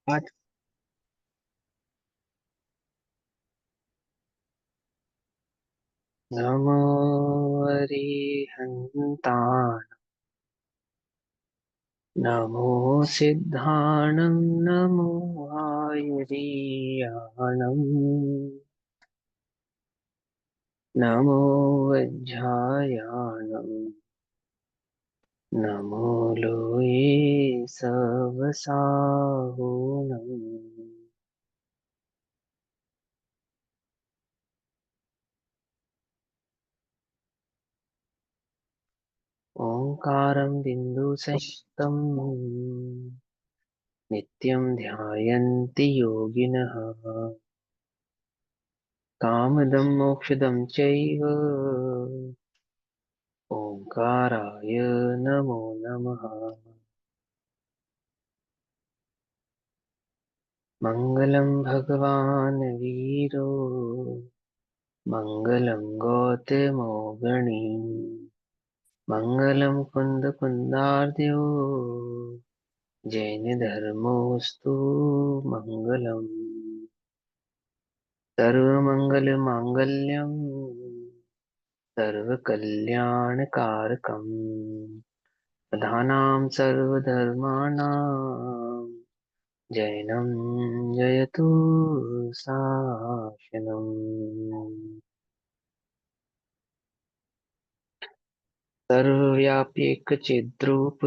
आज नमो अरिहन्ताण नमो सिद्धाणं नमो आयुरीयाणम् नमो वज्रायाणम् नमो लोये सवसाहुनम् ओंकारं बिन्दुसहितं नित्यं ध्यायन्ति योगिनः कामदं मोक्षदं चैव ओंकाराय नमो नमः। मङ्गलं भगवान् वीरो मङ्गलं गौतमो गणी मङ्गलं कुन्दकुन्दार्द्यो जैनधर्मोऽस्तु मङ्गलम्। सर्वमङ्गलमाङ्गल्यं सर्वकल्याणकारकम् प्रधानां सर्वधर्माणां जैनं जयतु शासनम्। सर्वव्याप्येकचिद्रूप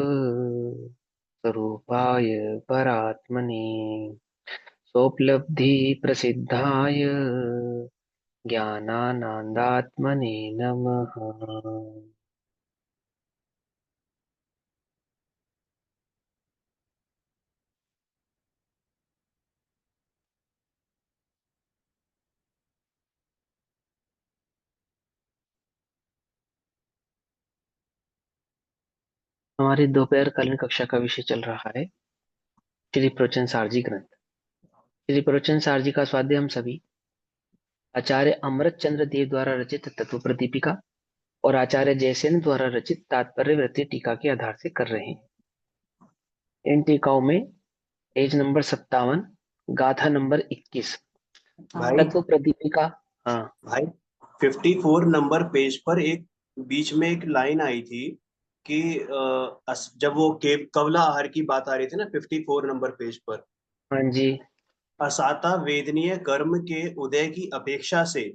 स्वरूपाय परात्मने सोपलब्धिप्रसिद्धाय ज्ञानानन्दात्मने नमः। हमारी दोपहर कालीन कक्षा का विषय चल रहा है श्री प्रवचन सारजी ग्रंथ। श्री प्रवचन सारजी का स्वाध्याय हम सभी आचार्य अमृत चंद्र देव द्वारा रचित तत्व प्रदीपिका और आचार्य जयसेन द्वारा रचित तात्पर्य वृत्ति टीका के आधार से कर रहे हैं। इन टीकाओं में पेज नंबर 57, गाथा नंबर 21, भाई तत्व प्रदीपिका। हाँ भाई 54 नंबर पेज पर एक बीच में एक लाइन आई थी कि जब वो कवला आहार की बात आ रही थी ना 54 नंबर पेज पर, हाँ जी। असाता वेदनीय कर्म के उदय की अपेक्षा से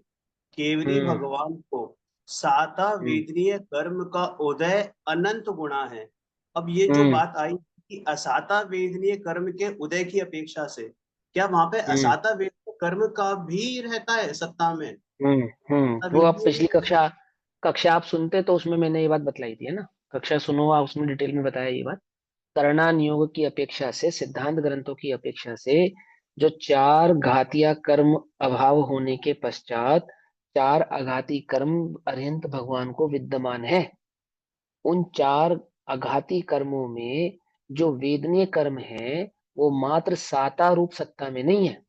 केवली हम्म भगवान को साता हम्म वेदनीय कर्म का उदय अनंत गुणा है। अब ये जो हम्म बात आई कि असाता वेदनीय कर्म के उदय की अपेक्षा से, क्या वहां पे हम्म असाता वेदनीय कर्म का भी रहता है सत्ता में? वो असाता आप पिछली कक्षा कक्षा आप सुनते तो उसमें मैंने ये बात बतलाई थी, है ना। कक्षा सुनो, आप उसमें डिटेल में बताया ये बात। करणान योग की अपेक्षा से, सिद्धांत ग्रंथों की अपेक्षा से, जो चार घातिया कर्म अभाव होने के पश्चात चार अघाती कर्म अरिहंत भगवान को विद्यमान है, उन चार अघाती कर्मों में जो वेदनीय कर्म है वो मात्र साता रूप सत्ता में नहीं है,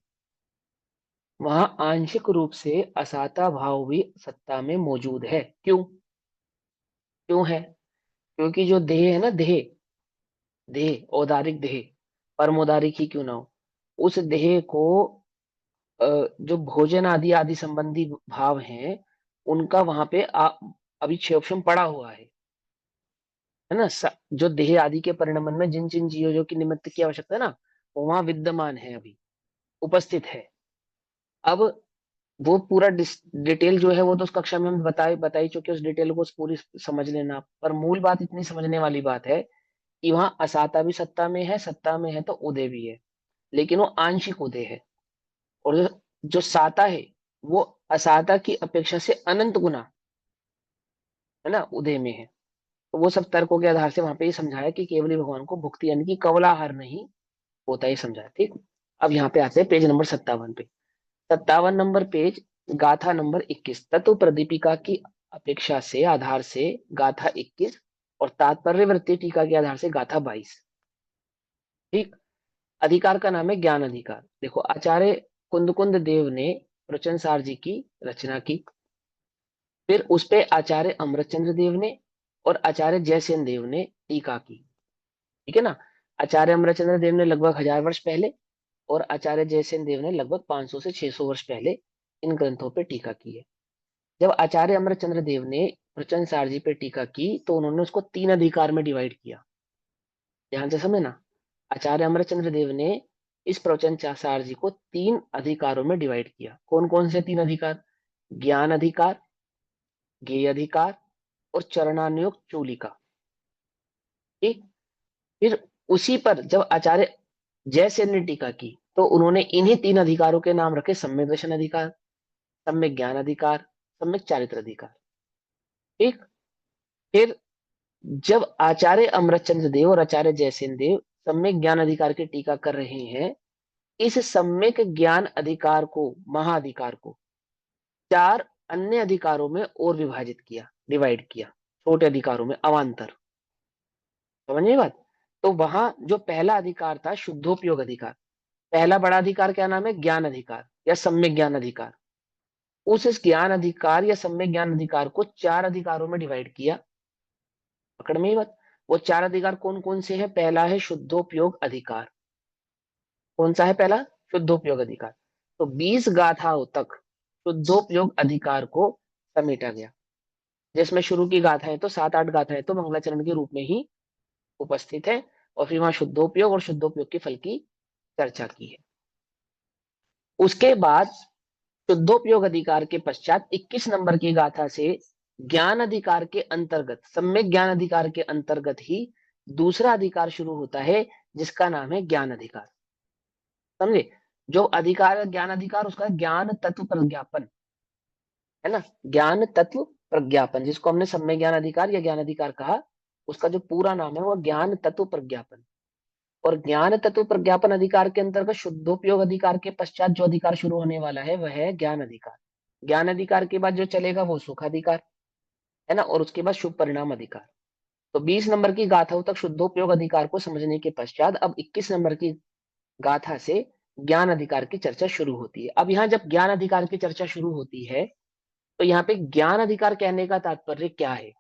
वहां आंशिक रूप से असाता भाव भी सत्ता में मौजूद है। क्यों? क्यों है? क्योंकि जो देह है ना, देह, देह औदारिक देह, परमोदारिक ही क्यों ना हो, उस देह को जो भोजन आदि आदि संबंधी भाव हैं उनका वहां पे अभी क्षेपशम पड़ा हुआ है ना। जो देह आदि के परिणमन में जिन जिन चीजों की निमित्त की आवश्यकता है ना, वो वहां विद्यमान है, अभी उपस्थित है। अब वो पूरा डिटेल जो है वो तो उस कक्षा में हम बताई चुके, उस डिटेल को पूरी समझ लेना। पर मूल बात इतनी समझने वाली बात है कि वहां असाता भी सत्ता में है, सत्ता में है तो उदय भी है, लेकिन वो आंशिक उदय है। और जो साता है वो असाता की अपेक्षा से अनंत गुना, है ना, उदय में है। तो वो सब तर्कों के आधार से वहां पे ये समझाया कि केवली भगवान को भुक्ति यानी कि कवलाहार नहीं होता, ही समझाया। ठीक। अब यहाँ पे आते हैं पेज नंबर 57 पे। 57 नंबर पेज, गाथा नंबर 21, तत्व प्रदीपिका की अपेक्षा से आधार से गाथा 21 और तात्पर्य वृत्ति टीका के आधार से गाथा 22। ठीक। अधिकार का नाम है ज्ञान अधिकार। देखो, आचार्य कुंद देव ने प्रवचन सार जी की रचना की, फिर उस पे आचार्य अमृतचंद्र देव ने और आचार्य जयसेन देव ने टीका की। ठीक है ना। आचार्य अमृतचंद्र देव ने लगभग 1000 वर्ष पहले, और आचार्य जयसेन देव ने लगभग 500 से 600 वर्ष पहले इन ग्रंथों पे टीका की है। जब आचार्य अमरचंद्र देव ने प्रचन सारजी पे टीका की तो उन्होंने उसको 3 अधिकार में डिवाइड किया। ध्यान से समझना, आचार्य अमरचंद्र देव ने इस प्रवचन सारजी को 3 अधिकारों में डिवाइड किया। कौन कौन से 3 अधिकार? ज्ञान अधिकार, गेय अधिकार और चरणानुयोग चूलिका। ठीक। फिर उसी पर जब आचार्य जयसेन ने टीका की तो उन्होंने इन्हीं 3 अधिकारों के नाम रखे: सम्यक दर्शन अधिकार, सम्यक ज्ञान अधिकार, सम्यक चारित्र अधिकार। ठीक। फिर जब आचार्य अमरचंद्र देव और आचार्य जयसेन देव सम्यक ज्ञान अधिकार की टीका कर रहे हैं, इस सम्यक ज्ञान अधिकार को, महाअधिकार को 4 अन्य अधिकारों में और विभाजित किया, डिवाइड किया, छोटे अधिकारों में अवान्तर। समझिए बात। तो वहां जो पहला अधिकार था शुद्धोपयोग अधिकार, पहला बड़ा अधिकार क्या नाम है? ज्ञान अधिकार या सम्यक ज्ञान अधिकार। उस ज्ञान अधिकार या सम्यक ज्ञान अधिकार को 4 अधिकारों में डिवाइड किया। पकड़ में ही बात। वो 4 अधिकार कौन कौन से हैं? पहला है शुद्धोपयोग अधिकार। कौन सा है पहला? शुद्धोपयोग अधिकार। तो 20 गाथाओं तक शुद्धोपयोग अधिकार को समेटा गया, जिसमें शुरू की गाथाएं तो 7-8 गाथाएं तो मंगलाचरण के रूप में ही उपस्थित है, और फिर वहां शुद्धोपयोग और शुद्धोपयोग के फल की चर्चा की है। उसके बाद शुद्धोपयोग अधिकार के पश्चात 21 नंबर की गाथा से ज्ञान अधिकार के अंतर्गत, सम्यक ज्ञान अधिकार के अंतर्गत ही दूसरा अधिकार शुरू होता है, जिसका नाम है ज्ञान अधिकार। समझे? जो अधिकार है ज्ञान अधिकार, उसका ज्ञान तत्व प्रज्ञापन है ना। ज्ञान तत्व प्रज्ञापन, जिसको हमने सम्यक ज्ञान अधिकार या ज्ञान अधिकार कहा, उसका जो पूरा नाम है वो ज्ञान तत्व प्रज्ञापन। और ज्ञान तत्व प्रज्ञापन अधिकार के अंतर्गत शुद्धोपयोग अधिकार के पश्चात जो अधिकार शुरू होने वाला है वह है ज्ञान अधिकार। ज्ञान अधिकार के बाद जो चलेगा वो सुख अधिकार है ना, और उसके बाद शुभ परिणाम अधिकार। तो 20 नंबर की गाथाओं तक शुद्धोपयोग अधिकार को समझने के पश्चात अब 21 नंबर की गाथा से ज्ञान अधिकार की चर्चा शुरू होती है। अब यहाँ जब ज्ञान अधिकार की चर्चा शुरू होती है तो यहाँ पे ज्ञान अधिकार कहने का तात्पर्य क्या है?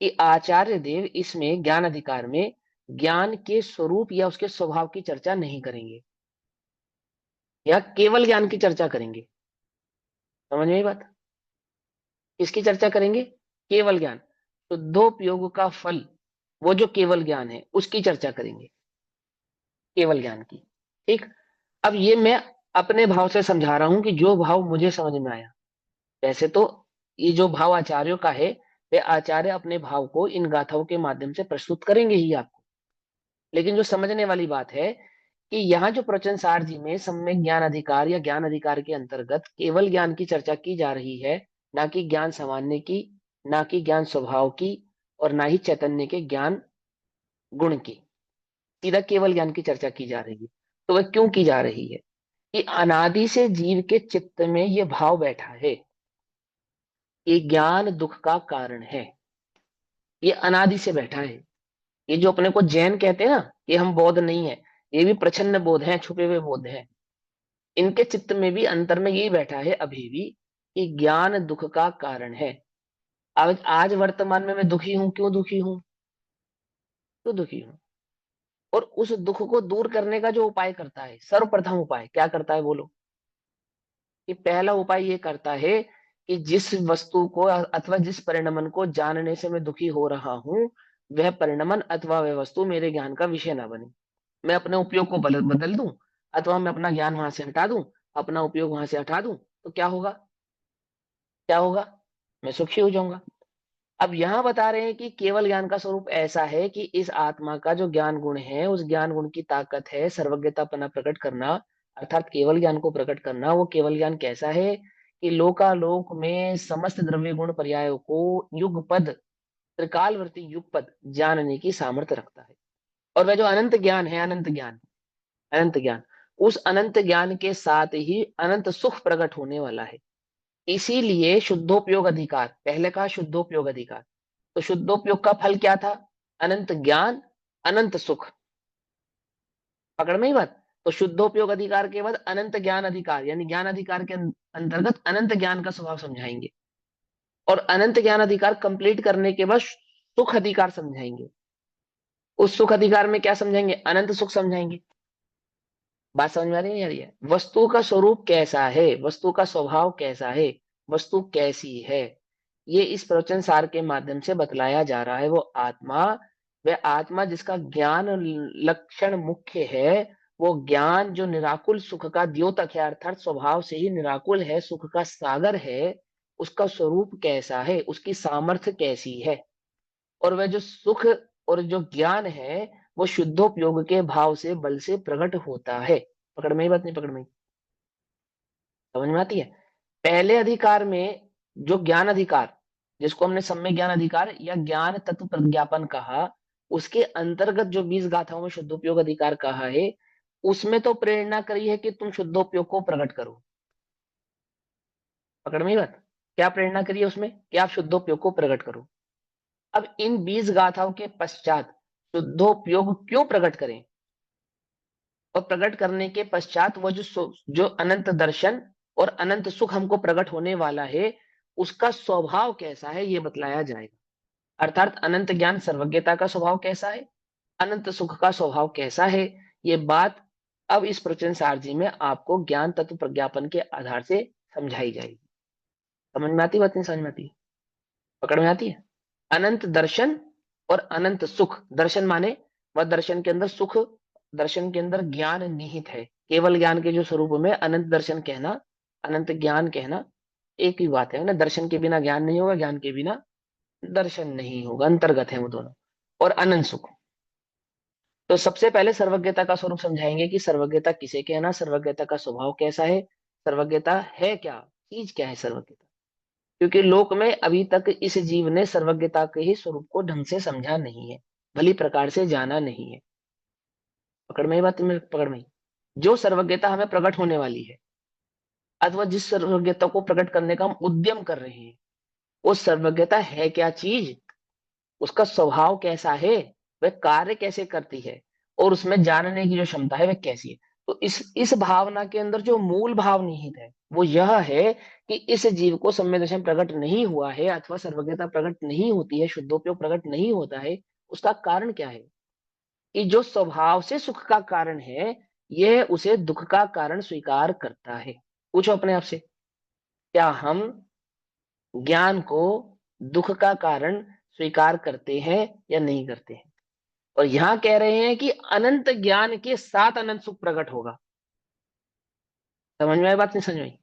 कि आचार्य देव इसमें ज्ञान अधिकार में ज्ञान के स्वरूप या उसके स्वभाव की चर्चा नहीं करेंगे, या केवल ज्ञान की चर्चा करेंगे। समझ में आई बात? किसकी चर्चा करेंगे? केवल ज्ञान, शुद्धोपयोग का फल, वो जो केवल ज्ञान है उसकी चर्चा करेंगे, केवल ज्ञान की। ठीक। अब ये मैं अपने भाव से समझा रहा हूं कि जो भाव मुझे समझ में आया। वैसे तो ये जो भाव आचार्यों का है, वे आचार्य अपने भाव को इन गाथाओं के माध्यम से प्रस्तुत करेंगे ही आपको। लेकिन जो समझने वाली बात है कि यहाँ जो प्रवचन सार जी में सम्यक ज्ञान अधिकार या ज्ञान अधिकार के अंतर्गत केवल ज्ञान की चर्चा की जा रही है, ना कि ज्ञान सामान्य की, ना कि ज्ञान स्वभाव की, और ना ही चैतन्य के ज्ञान गुण की। सीधा केवल ज्ञान की चर्चा की जा रही है। तो वह क्यों की जा रही है? कि अनादि से जीव के चित्त में यह भाव बैठा है कि ज्ञान दुख का कारण है। ये अनादि से बैठा है। ये जो अपने को जैन कहते हैं ना कि हम बौद्ध नहीं है, ये भी प्रछन्न बोध है, छुपे हुए बोध है। इनके चित्त में भी अंतर में यही बैठा है अभी भी कि ज्ञान दुख का कारण है। आज वर्तमान में मैं दुखी हूं, क्यों दुखी हूं? क्यों दुखी हूं? और उस दुख को दूर करने का जो उपाय करता है, सर्वप्रथम उपाय क्या करता है बोलो? कि पहला उपाय ये करता है कि जिस वस्तु को अथवा जिस परिणमन को जानने से मैं दुखी हो रहा हूं, वह परिणमन अथवा वह वस्तु मेरे ज्ञान का विषय ना बने। मैं अपने उपयोग को बदल दूं, अथवा मैं अपना ज्ञान वहां से हटा दूं, अपना उपयोग वहां से हटा दूं, तो क्या होगा? क्या होगा? मैं सुखी हो जाऊंगा। अब यहां बता रहे हैं कि केवल ज्ञान का स्वरूप ऐसा है कि इस आत्मा का जो ज्ञान गुण है, उस ज्ञान गुण की ताकत है सर्वज्ञतापना प्रकट करना, अर्थात केवल ज्ञान को प्रकट करना। वो केवल ज्ञान कैसा है? कि लोकालोक में समस्त द्रव्य गुण पर्यायों को युगपद, त्रिकालवर्ती युगपद जानने की सामर्थ्य रखता है। और वह जो अनंत ज्ञान है, अनंत ज्ञान, अनंत ज्ञान, उस अनंत ज्ञान के साथ ही अनंत सुख प्रकट होने वाला है। इसीलिए शुद्धोपयोग अधिकार, पहले कहा शुद्धोपयोग अधिकार, तो शुद्धोपयोग का फल क्या था? अनंत ज्ञान, अनंत सुख। पकड़ में ही बात। तो शुद्धोपयोग अधिकार के बाद अनंत ज्ञान अधिकार, यानी ज्ञान अधिकार के अंतर्गत अनंत ज्ञान का स्वभाव समझाएंगे। और अनंत ज्ञान अधिकार कंप्लीट करने के बाद सुख अधिकार समझाएंगे। उस सुख अधिकार में क्या समझाएंगे? अनंत सुख समझाएंगे। बात समझ में आ रही है नहीं आ रही है? वस्तु का स्वरूप कैसा है, वस्तु का स्वभाव कैसा है, वस्तु कैसी है, ये इस प्रवचन सार के माध्यम से बतलाया जा रहा है। वो आत्मा, वह आत्मा जिसका ज्ञान लक्षण मुख्य है, वो ज्ञान जो निराकुल सुख का द्योतक है, अर्थात स्वभाव से ही निराकुल है, सुख का सागर है, उसका स्वरूप कैसा है, उसकी सामर्थ्य कैसी है, और वह जो सुख और जो ज्ञान है वो शुद्धोपयोग के भाव से बल से प्रकट होता है। पकड़ में ही बात नहीं पकड़ में ही? समझ में आती है? पहले अधिकार में जो ज्ञान अधिकार, जिसको हमने सम्यक ज्ञान अधिकार या ज्ञान तत्व प्रज्ञापन कहा, उसके अंतर्गत जो 20 गाथाओं में शुद्धोपयोग अधिकार कहा है, उसमें तो प्रेरणा करी है कि तुम शुद्धोपयोग को प्रकट करो। पकड़ में ही बात? क्या प्रेरणा करी है उसमें कि आप शुद्धोपयोग को प्रकट करो। अब इन 20 गाथाओं के पश्चात शुद्धोपयोग क्यों प्रकट करें, और प्रकट करने के पश्चात वो जो अनंत दर्शन और अनंत सुख हमको प्रकट होने वाला है, उसका स्वभाव कैसा है ये बतलाया जाएगा। अर्थात अनंत ज्ञान सर्वज्ञता का स्वभाव कैसा है, अनंत सुख का स्वभाव कैसा है, ये बात अब इस प्रवचन सार जी में आपको ज्ञान तत्व प्रज्ञापन के आधार से समझाई जाएगी। समझ में आती बात नहीं समझ में आती? पकड़ में आती है? अनंत दर्शन और अनंत सुख, दर्शन माने वह दर्शन के अंदर सुख, दर्शन के अंदर ज्ञान निहित है। केवल ज्ञान के जो स्वरूप में अनंत दर्शन कहना, अनंत ज्ञान कहना एक ही बात है ना। दर्शन के बिना ज्ञान नहीं होगा, ज्ञान के बिना दर्शन नहीं होगा, अंतर्गत है वो दोनों। और अनंत सुख, तो सबसे पहले सर्वज्ञता का स्वरूप समझाएंगे कि सर्वज्ञता किसे कहना, सर्वज्ञता का स्वभाव कैसा है, सर्वज्ञता है क्या, चीज क्या है सर्वज्ञता। क्योंकि लोक में अभी तक इस जीव ने सर्वज्ञता के ही स्वरूप को ढंग से समझा नहीं है, भली प्रकार से जाना नहीं है। पकड़ में ही बात में पकड़ में ही? जो सर्वज्ञता हमें प्रकट होने वाली है, अथवा जिस सर्वज्ञता को प्रकट करने का हम उद्यम कर रहे हैं, वो सर्वज्ञता है क्या चीज, उसका स्वभाव कैसा है, वह कार्य कैसे करती है, और उसमें जानने की जो क्षमता है वह कैसी है। तो इस भावना के अंदर जो मूल भाव निहित है वो यह है कि इस जीव को सम्यक दर्शन प्रकट नहीं हुआ है, अथवा सर्वज्ञता प्रकट नहीं होती है, शुद्धोपयोग प्रकट नहीं होता है। उसका कारण क्या है कि जो स्वभाव से सुख का कारण है, यह उसे दुख का कारण स्वीकार करता है। पूछो अपने आप से, क्या हम ज्ञान को दुख का कारण स्वीकार करते हैं या नहीं करते हैं? और यहां कह रहे हैं कि अनंत ज्ञान के साथ अनंत सुख प्रकट होगा। समझ में आई बात नहीं समझ में आई?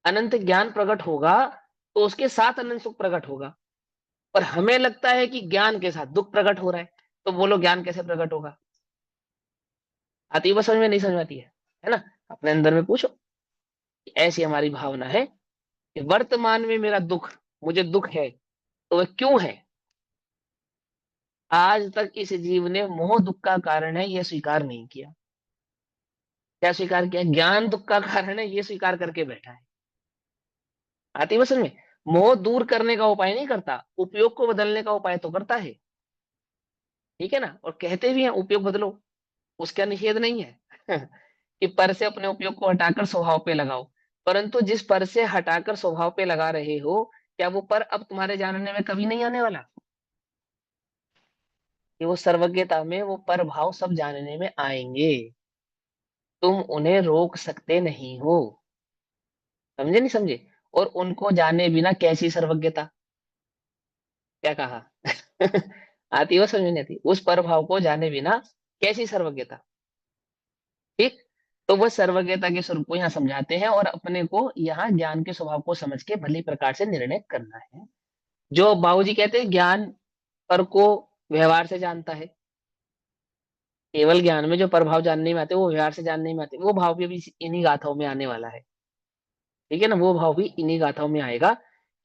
अनंत ज्ञान प्रकट होगा तो उसके साथ अनंत सुख प्रकट होगा। पर हमें लगता है कि ज्ञान के साथ दुख प्रकट हो रहा है, तो बोलो ज्ञान कैसे प्रकट होगा? आती है बात समझ में नहीं समझ में आती है ना? अपने अंदर में पूछो। ऐसी हमारी भावना है कि वर्तमान में मेरा दुख, मुझे दुख है, तो वह क्यों है? आज तक इस जीव ने मोह दुख का कारण है यह स्वीकार नहीं किया। क्या स्वीकार किया? ज्ञान दुख का कारण है ये स्वीकार करके बैठा है। आती है समझ में? मोह दूर करने का उपाय नहीं करता, उपयोग को बदलने का उपाय तो करता है। ठीक है ना? और कहते भी हैं उपयोग बदलो, उसका निषेध नहीं है कि पर से अपने उपयोग को हटाकर स्वभाव पे लगाओ। परंतु जिस पर से हटाकर स्वभाव पे लगा रहे हो, क्या वो पर अब तुम्हारे जानने में कभी नहीं आने वाला? कि वो सर्वज्ञता में वो पर भाव सब जानने में आएंगे, तुम उन्हें रोक सकते नहीं हो। समझे नहीं समझे? और उनको जाने बिना कैसी सर्वज्ञता? क्या कहा? आती है वो समझ में नहीं आती? उस पर भाव को जाने बिना कैसी सर्वज्ञता? ठीक। तो वह सर्वज्ञता के स्वरूप को यहाँ समझाते हैं, और अपने को यहाँ ज्ञान के स्वभाव को समझ के भली प्रकार से निर्णय करना है। जो बाबूजी कहते हैं ज्ञान पर को व्यवहार से जानता है, केवल ज्ञान में जो प्रभाव जानने में आते हैं वो व्यवहार से जानने में आते हैं, वो भाव भी अभी इन्हीं गाथाओं में आने वाला है। ठीक है ना? वो भाव भी इन्हीं गाथाओं में आएगा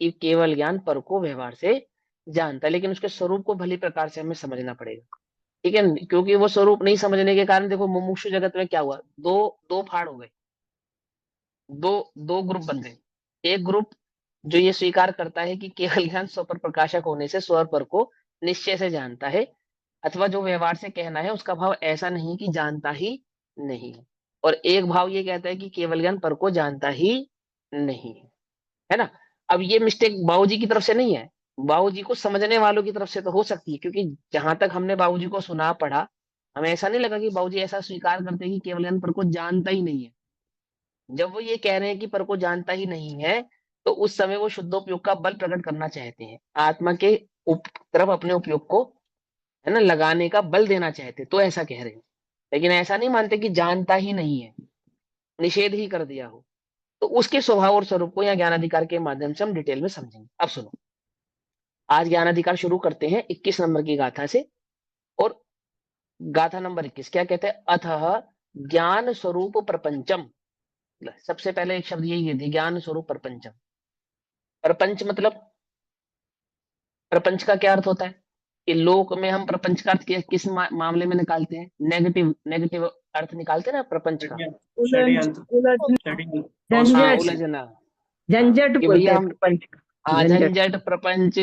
कि केवल ज्ञान पर को व्यवहार से जानता है, लेकिन उसके स्वरूप को भली प्रकार से हमें समझना पड़ेगा। ठीक है न? क्योंकि वो स्वरूप नहीं समझने के कारण देखो मुमुक्षु जगत में क्या हुआ, दो दो फाड़ हो गए, दो दो ग्रुप बन गए। एक ग्रुप जो ये स्वीकार करता है कि केवल ज्ञान स्व पर प्रकाशक होने से स्वर पर को निश्चय से जानता है, अथवा जो व्यवहार से कहना है उसका भाव ऐसा नहीं कि जानता ही नहीं है। और एक भाव ये कहता है कि केवल ज्ञान पर को जानता ही नहीं है ना? अब ये मिस्टेक बाबूजी की तरफ से नहीं है, बाबूजी को समझने वालों की तरफ से तो हो सकती है, क्योंकि जहां तक हमने बाबूजी को सुना पढ़ा, हमें ऐसा नहीं लगा कि बाबूजी ऐसा स्वीकार करते हैं कि केवलानंद पर को जानता ही नहीं है। जब वो ये कह रहे हैं कि पर को जानता ही नहीं है, तो उस समय वो शुद्धोपयोग का बल प्रकट करना चाहते हैं, आत्मा के तरफ अपने उपयोग को, है ना, लगाने का बल देना चाहते, तो ऐसा कह रहे हैं। लेकिन ऐसा नहीं मानते कि जानता ही नहीं है, निषेध ही कर दिया हो। तो उसके स्वभाव और स्वरूप को यहाँ ज्ञानाधिकार के माध्यम से हम डिटेल में समझेंगे। अब सुनो, आज ज्ञानाधिकार शुरू करते हैं 21 नंबर की गाथा से। और गाथा नंबर 21 क्या कहते हैं? अथः ज्ञान स्वरूप प्रपंचम। सबसे पहले एक शब्द यही है, ज्ञान स्वरूप प्रपंचम। प्रपंच मतलब, प्रपंच का क्या अर्थ होता है? कि लोक में हम प्रपंच का अर्थ किस मामले में निकालते हैं? नेगेटिव, नेगेटिव अर्थ निकालते हैं ना प्रपंच का। षड्यंत्र। उलझना, षड्यंत्र, हाँ, झंझट, कॉन्स्पिरेसी। उलझना। हाँ, झंझट कि बोलते भैया हैं हम, प्रपंच का, हाँ, झंझट। झंझट प्रपंच,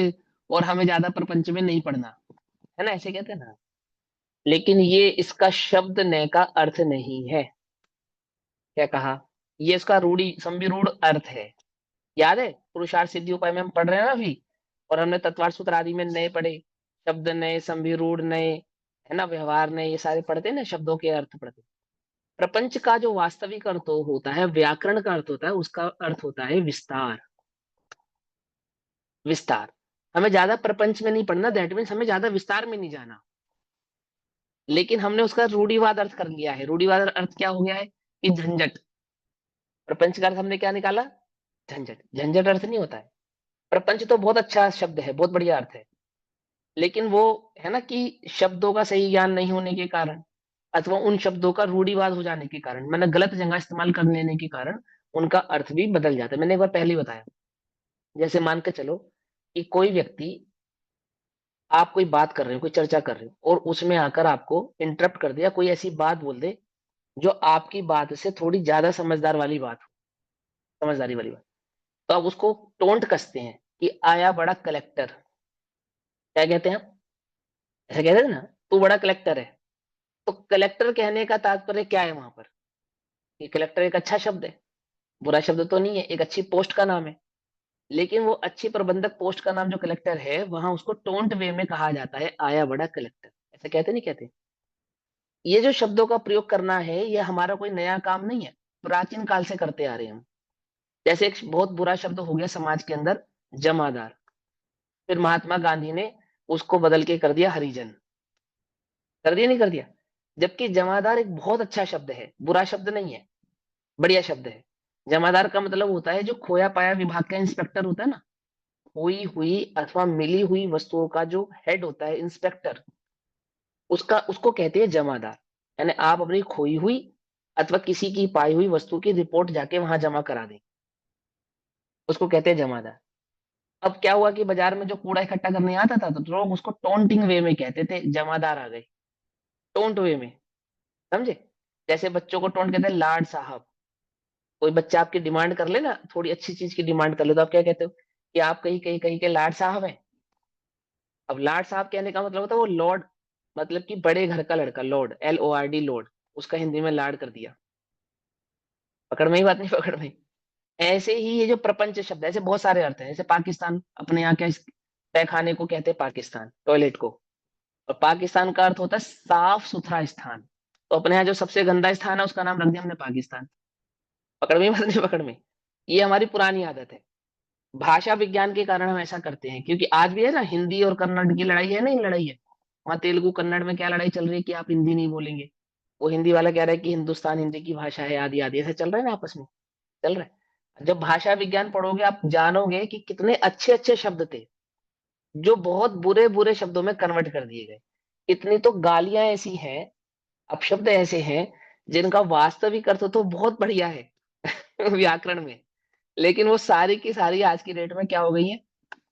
और हमें ज्यादा प्रपंच में नहीं पड़ना, है ना, ऐसे कहते हैं ना। लेकिन ये इसका शब्द नय का अर्थ नहीं है। क्या कहा? ये इसका रूढ़ी संविरूढ़ अर्थ है। याद है पुरुषार्थ सिद्धि उपाय में हम पढ़ रहे हैं ना अभी, और हमने तत्वार्थ सूत्र आदि में नए पढ़े, शब्द नए, संविरूढ़ नए, है ना, व्यवहार नए, ये सारे पढ़ते हैं ना, शब्दों के अर्थ पढ़ते हैं। प्रपंच का जो वास्तविक अर्थ होता है, व्याकरण का अर्थ होता है, उसका अर्थ होता है विस्तार। विस्तार। हमें ज्यादा प्रपंच में नहीं पढ़ना, दैट मीन्स हमें ज्यादा विस्तार में नहीं जाना। लेकिन हमने उसका रूढ़िवाद अर्थ कर लिया है। रूढ़िवाद अर्थ क्या हो गया है? कि झंझट। प्रपंच का अर्थ हमने क्या निकाला? झंझट। झंझट अर्थ नहीं होता है। प्रपंच तो बहुत अच्छा शब्द है, बहुत बढ़िया अर्थ है। लेकिन वो, है ना, कि शब्दों का सही ज्ञान नहीं होने के कारण, अथवा उन शब्दों का रूढ़िवाद हो जाने के कारण, मैंने गलत जगह इस्तेमाल कर लेने के कारण, उनका अर्थ भी बदल जाता है। मैंने एक बार पहले ही बताया। जैसे मान के चलो कि कोई व्यक्ति, आप कोई बात कर रहे हो, कोई चर्चा कर रहे हो, और उसमें आकर आपको इंटरप्ट कर दिया, कोई ऐसी बात बोल दे जो आपकी बात से थोड़ी ज्यादा समझदार वाली बात हो, समझदारी वाली बात। तो आप उसको टोंट कसते हैं कि आया बड़ा कलेक्टर। क्या कहते हैं आप? ऐसा कहते हैं ना, तू बड़ा कलेक्टर है। तो कलेक्टर कहने का तात्पर्य क्या है वहां पर? कि कलेक्टर एक अच्छा शब्द है, बुरा शब्द तो नहीं है, एक अच्छी पोस्ट का नाम है। लेकिन वो अच्छी प्रबंधक पोस्ट का नाम जो कलेक्टर है, वहां उसको टोंट वे में कहा जाता है, आया बड़ा कलेक्टर। ऐसा कहते नहीं कहते? ये जो शब्दों का प्रयोग करना है, ये हमारा कोई नया काम नहीं है, प्राचीन काल से करते आ रहे हैं हम। जैसे एक बहुत बुरा शब्द हो गया समाज के अंदर, जमादार। फिर महात्मा गांधी ने उसको बदल के कर दिया हरिजन। कर दिया नहीं कर दिया? जबकि जमादार एक बहुत अच्छा शब्द है, बुरा शब्द नहीं है, बढ़िया शब्द है। जमादार का मतलब होता है जो खोया पाया विभाग का इंस्पेक्टर होता है ना, खोई हुई अथवा मिली हुई वस्तुओं का जो हेड होता है, इंस्पेक्टर, उसका, उसको कहते हैं जमादार। यानी आप अपनी खोई हुई अथवा किसी की पाई हुई वस्तु की रिपोर्ट जाके वहां जमा करा दें, उसको कहते हैं जमादार। अब क्या हुआ कि बाजार में जो कूड़ा इकट्ठा करने आता था, तो लोग उसको टोंटिंग वे में कहते थे, जमादार आ गए, टोंट वे में। समझे? जैसे बच्चों को टोंट कहते हैं लाड साहब। कोई बच्चा आपकी डिमांड कर ले ना, थोड़ी अच्छी चीज की डिमांड कर ले, तो आप क्या कहते हो? कि आप कहीं कहीं कहीं के लाड साहब हैं। अब लाड साहब कहने का मतलब होता है वो लॉर्ड, मतलब कि बड़े घर का लड़का, लॉर्ड, LORD, लॉर्ड। उसका हिंदी में लाड कर दिया। पकड़ में ही बात नहीं? पकड़ में? ऐसे ही ये जो प्रपंच शब्द है, ऐसे बहुत सारे अर्थ हैं। जैसे पाकिस्तान, अपने यहाँ क्या तहखाने को कहते हैं पाकिस्तान, टॉयलेट को। और पाकिस्तान का अर्थ होता है साफ सुथरा स्थान। तो अपने यहाँ जो सबसे गंदा स्थान है, उसका नाम रख दिया हमने पाकिस्तान। पकड़ में ही बात नहीं? पकड़ में? ये हमारी पुरानी आदत है। भाषा विज्ञान के कारण हम ऐसा करते हैं, क्योंकि आज भी है ना, हिंदी और कन्नड़ की लड़ाई है, नहीं लड़ाई है। वहां तेलुगु कन्नड़ में क्या लड़ाई चल रही है कि आप हिंदी नहीं बोलेंगे। वो हिंदी वाला कह रहा है कि हिंदुस्तान हिंदी की भाषा है, आदि आदि, ऐसे चल रहा है ना आपस में, चल रहा है। जब भाषा विज्ञान पढ़ोगे, आप जानोगे कि कितने अच्छे अच्छे शब्द थे जो बहुत बुरे बुरे शब्दों में कन्वर्ट कर दिए गए। इतनी तो गालियां ऐसी हैं, अपशब्द ऐसे हैं, जिनका वास्तविक अर्थ तो बहुत बढ़िया है व्याकरण में। लेकिन वो सारी की सारी आज की डेट में क्या हो गई है?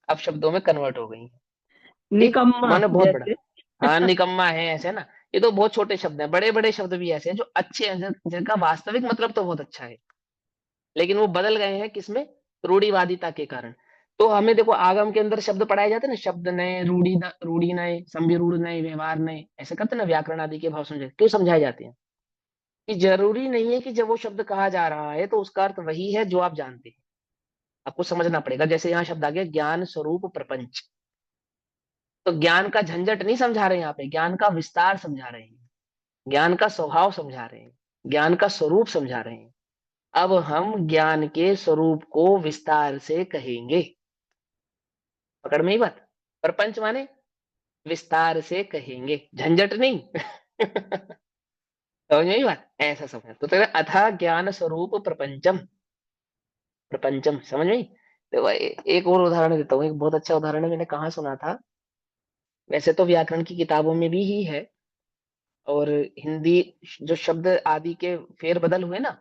अपशब्दों में कन्वर्ट हो गई है। ठीक, निकम्मा माने बहुत बड़ा। जैसे। हाँ, निकम्मा है, ऐसे ना। ये तो बहुत छोटे शब्द हैं, बड़े बड़े शब्द भी ऐसे हैं जो अच्छे हैं, जिनका वास्तविक मतलब तो बहुत अच्छा है। लेकिन वो बदल गए हैं किसमें? रूढ़िवादिता के कारण। तो हमें देखो, आगम के अंदर शब्द पढ़ाए जाते हैं ना, शब्द नए, रूढ़ी रूढ़ी नए, संविरूढ़ नए, व्यवहार नए, ऐसे करते हैं ना, व्याकरण आदि के भाव समझाए, क्यों समझाए जाते हैं? कि जरूरी नहीं है कि जब वो शब्द कहा जा रहा है तो उसका अर्थ वही है जो आप जानते हैं। आपको समझना पड़ेगा। जैसे यहाँ शब्द आ गया ज्ञान स्वरूप प्रपंच। तो ज्ञान का झंझट नहीं समझा रहे हैं यहाँ पे, ज्ञान का विस्तार समझा रहे हैं। ज्ञान का स्वभाव समझा रहे हैं, ज्ञान का स्वरूप समझा रहे हैं। अब हम ज्ञान के स्वरूप को विस्तार से कहेंगे। पकड़ में ही बात। प्रपंच माने विस्तार से कहेंगे, झंझट नहीं। समझ में ही बात, ऐसा समझ तो तेरा अथा ज्ञान स्वरूप प्रपंचम। प्रपंचम समझ में ही। तो एक और उदाहरण देता हूँ, एक बहुत अच्छा उदाहरण है, मैंने कहाँ सुना था। वैसे तो व्याकरण की किताबों में भी ही है, और हिंदी जो शब्द आदि के फेर बदल हुए ना,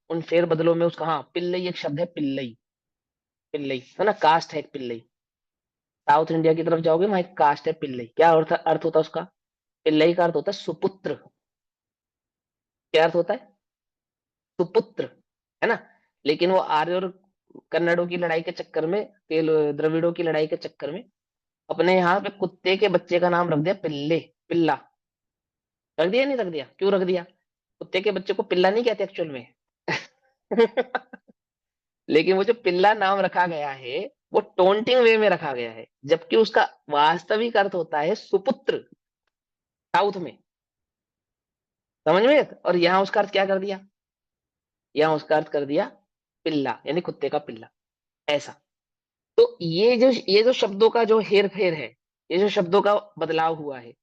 उन फेर बदलों में उसका, हाँ, पिल्लई एक शब्द है, पिल्लई। पिल्लई है ना, कास्ट है एक पिल्लई। साउथ इंडिया की तरफ जाओगे, वहां एक कास्ट है पिल्लई। क्या अर्थ होता है उसका? पिल्लई का अर्थ होता है सुपुत्र। क्या अर्थ होता है? सुपुत्र, है ना। लेकिन वो आर्य और कन्नड़ों की लड़ाई के चक्कर में, तेल द्रविड़ों की लड़ाई के चक्कर में, अपने यहाँ पे कुत्ते के बच्चे का नाम रख दिया पिल्ले, पिल्ला। रख दिया नहीं रख दिया? क्यों रख दिया? कुत्ते के बच्चे को पिल्ला नहीं कहते एक्चुअल में। लेकिन वो जो पिल्ला नाम रखा गया है, वो टोंटिंग वे में रखा गया है, जबकि उसका वास्तविक अर्थ होता है सुपुत्र, साउथ में। समझ में? और यहाँ उसका अर्थ क्या कर दिया? यहाँ उसका अर्थ कर दिया पिल्ला, यानी कुत्ते का पिल्ला। ऐसा। तो ये जो शब्दों का जो हेर फेर है, ये जो शब्दों का बदलाव हुआ है,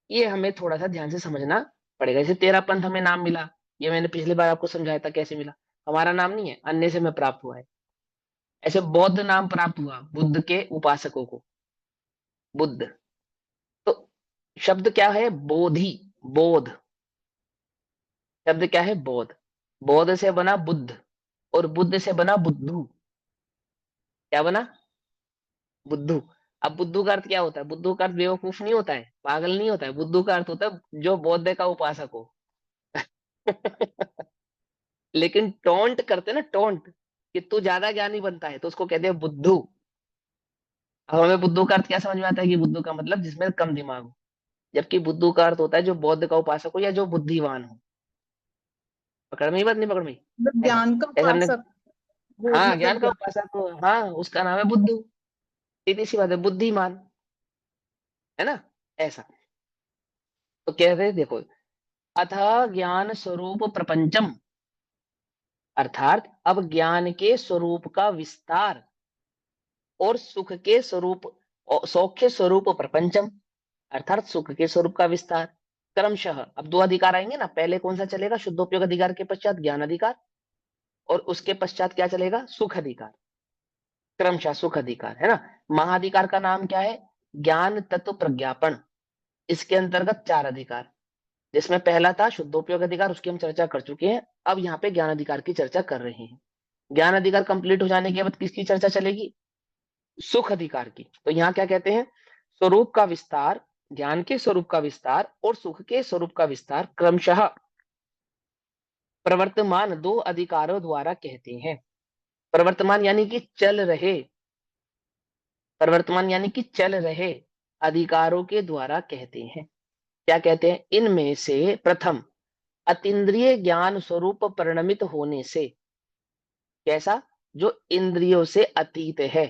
ये हमें थोड़ा सा ध्यान से समझना पड़ेगा। जैसे तेरा पंथ हमें नाम मिला, ये मैंने पिछली बार आपको समझाया था कैसे मिला। हमारा नाम नहीं है, अन्य से हमें प्राप्त हुआ है। ऐसे बौद्ध नाम प्राप्त हुआ बुद्ध के उपासकों को, बुद्ध। तो शब्द क्या है? बोधि, बोध। शब्द क्या है? बोध। बोध से बना बुद्ध, और बुद्ध से बना बुद्धू। क्या बना? बुद्धू। अब बुद्धू का अर्थ क्या होता है? बुद्धू का अर्थ बेवकूफ नहीं होता है, पागल नहीं होता है। बुद्धू का अर्थ होता है जो बौद्ध का उपासक हो। लेकिन टोंट करते ना, टोंट, कि तू ज्यादा ज्ञानी बनता है, तो उसको कहते हैं बुद्धू। अब हमें बुद्धू का अर्थ क्या समझ में आता है? कि बुद्धू का मतलब जिसमें कम दिमाग हो। जबकि बुद्धू का अर्थ होता है जो बौद्ध का उपासक हो, या जो बुद्धिमान हो। पकड़ में ही बात, नहीं पकड़ में ही? मतलब ऐसा। ज्ञान का ऐसा हमने, उपासक, वो हाँ, ज्ञान मतलब का ज्ञान। उपासक हो, हाँ, उसका नाम है बुद्धू। सीधी सी बात है, बुद्धिमान, है ना। ऐसा। तो कह रहे देखो, अथ ज्ञान स्वरूप प्रपंचम, अर्थात अब ज्ञान के स्वरूप का विस्तार, और सुख के स्वरूप, सौख्य स्वरूप प्रपंचम, अर्थात सुख के स्वरूप का विस्तार। क्रमशः अब दो अधिकार आएंगे ना, पहले कौन सा चलेगा? शुद्धोपयोग अधिकार के पश्चात ज्ञान अधिकार, और उसके पश्चात क्या चलेगा? सुख अधिकार। क्रमशः सुख अधिकार, है ना। महाधिकार का नाम क्या है? ज्ञान तत्व प्रज्ञापन। इसके अंतर्गत चार अधिकार, जिसमें पहला था शुद्धोपयोग अधिकार, उसकी हम चर्चा कर चुके हैं। अब यहाँ पे ज्ञान अधिकार की चर्चा कर रहे हैं। ज्ञान अधिकार कंप्लीट हो जाने के बाद किसकी चर्चा चलेगी? सुख अधिकार की। तो यहाँ क्या कहते हैं? स्वरूप का विस्तार, ज्ञान के स्वरूप का विस्तार और सुख के स्वरूप का विस्तार क्रमशः प्रवर्तमान दो अधिकारों द्वारा कहते हैं। प्रवर्तमान यानी कि चल रहे, प्रवर्तमान यानी कि चल रहे अधिकारों के द्वारा कहते हैं। क्या कहते हैं? इनमें से प्रथम, अतीन्द्रिय ज्ञान स्वरूप परिणमित होने से। कैसा? जो इंद्रियों से अतीत है,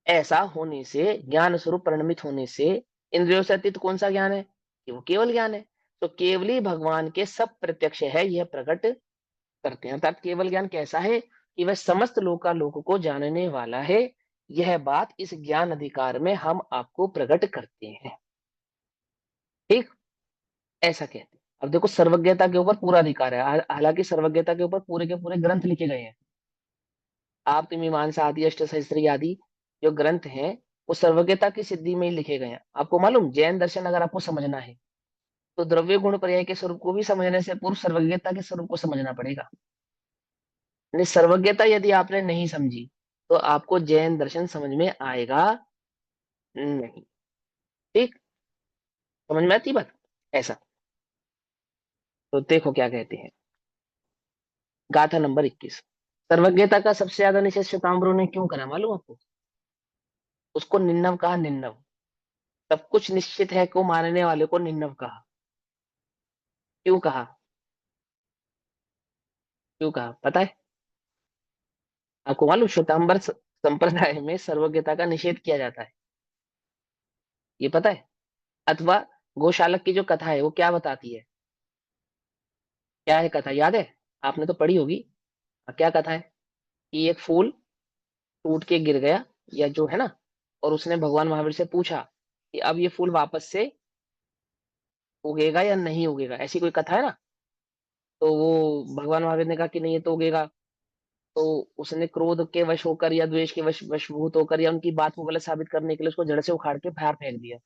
ऐसा होने से, ज्ञान स्वरूप परिणमित होने से। इंद्रियों से अतीत कौन सा ज्ञान है? कि वो केवल ज्ञान है। तो केवली भगवान के सब प्रत्यक्ष है, यह प्रकट करते हैं। अर्थात केवल ज्ञान कैसा है? कि वह समस्त लोकालोक को जानने वाला है। यह बात इस ज्ञान अधिकार में हम आपको प्रकट करते हैं। ठीक, ऐसा कहते हैं। अब देखो, सर्वज्ञता के ऊपर पूरा अधिकार है। हालांकि सर्वज्ञता के ऊपर पूरे के पूरे ग्रंथ लिखे गए हैं। आप मीमांसा आदि, अष्टसहस्त्री आदि जो ग्रंथ हैं, वो सर्वज्ञता की सिद्धि में ही लिखे गए हैं। आपको मालूम, जैन दर्शन अगर आपको समझना है, तो द्रव्य गुण पर्याय के स्वरूप को भी समझने से पूर्व सर्वज्ञता के स्वरूप को समझना पड़ेगा। यानी सर्वज्ञता यदि आपने नहीं समझी, तो आपको जैन दर्शन समझ में आएगा नहीं। ठीक, समझ में आती बात? ऐसा। तो देखो क्या कहते हैं, गाथा नंबर 21। सर्वज्ञता का सबसे ज्यादा निषेध श्वेतांबरों ने क्यों करा मालूम आपको? उसको निन्नव कहा, निन्नव। सब कुछ निश्चित है को मानने वाले को निन्नव कहा। क्यों कहा? क्यों कहा पता है आपको? मालूम, श्वेतांबर संप्रदाय में सर्वज्ञता का निषेध किया जाता है, ये पता है? अथवा गोशालक की जो कथा है वो क्या बताती है? क्या है कथा, याद है? आपने तो पढ़ी होगी। क्या कथा है? कि एक फूल टूट के गिर गया, या जो है ना, और उसने भगवान महावीर से पूछा कि अब ये फूल वापस से उगेगा या नहीं उगेगा, ऐसी कोई कथा है ना। तो वो भगवान महावीर ने कहा कि नहीं, ये तो उगेगा। तो उसने क्रोध के वश होकर या द्वेष के वशभूत होकर या उनकी बात को गलत साबित करने के लिए उसको जड़ से उखाड़ के बाहर फेंक दिया।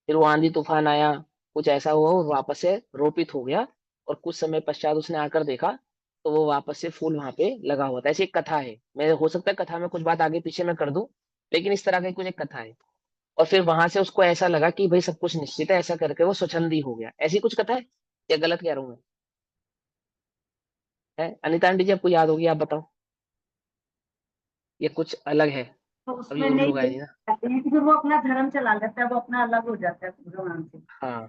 फिर वो आंधी तूफान आया, कुछ ऐसा हुआ, वो वापस से रोपित हो गया। और कुछ समय पश्चात उसने आकर देखा तो वो वापस से फूल वहां पे लगा हुआ था। ऐसी एक कथा है, मैं हो सकता है कथा में कुछ बात आगे पीछे मैं कर दूं, लेकिन इस तरह की कुछ एक कथा है। और फिर वहां से उसको ऐसा लगा कि भाई सब कुछ निश्चित है, ऐसा करके वो स्वच्छंदी हो गया। ऐसी कुछ कथा है या गलत कह रहा हूं मैं? है अनिता आंटी जी, आपको याद होगी, आप बताओ। ये कुछ अलग है, तो अभी उसमें और नहीं लोग आए देख नहीं ना। पाते हैं कि फिर वो अपना धर्म चला लेता है, वो अपना अलग हो जाता है भगवान से। हाँ,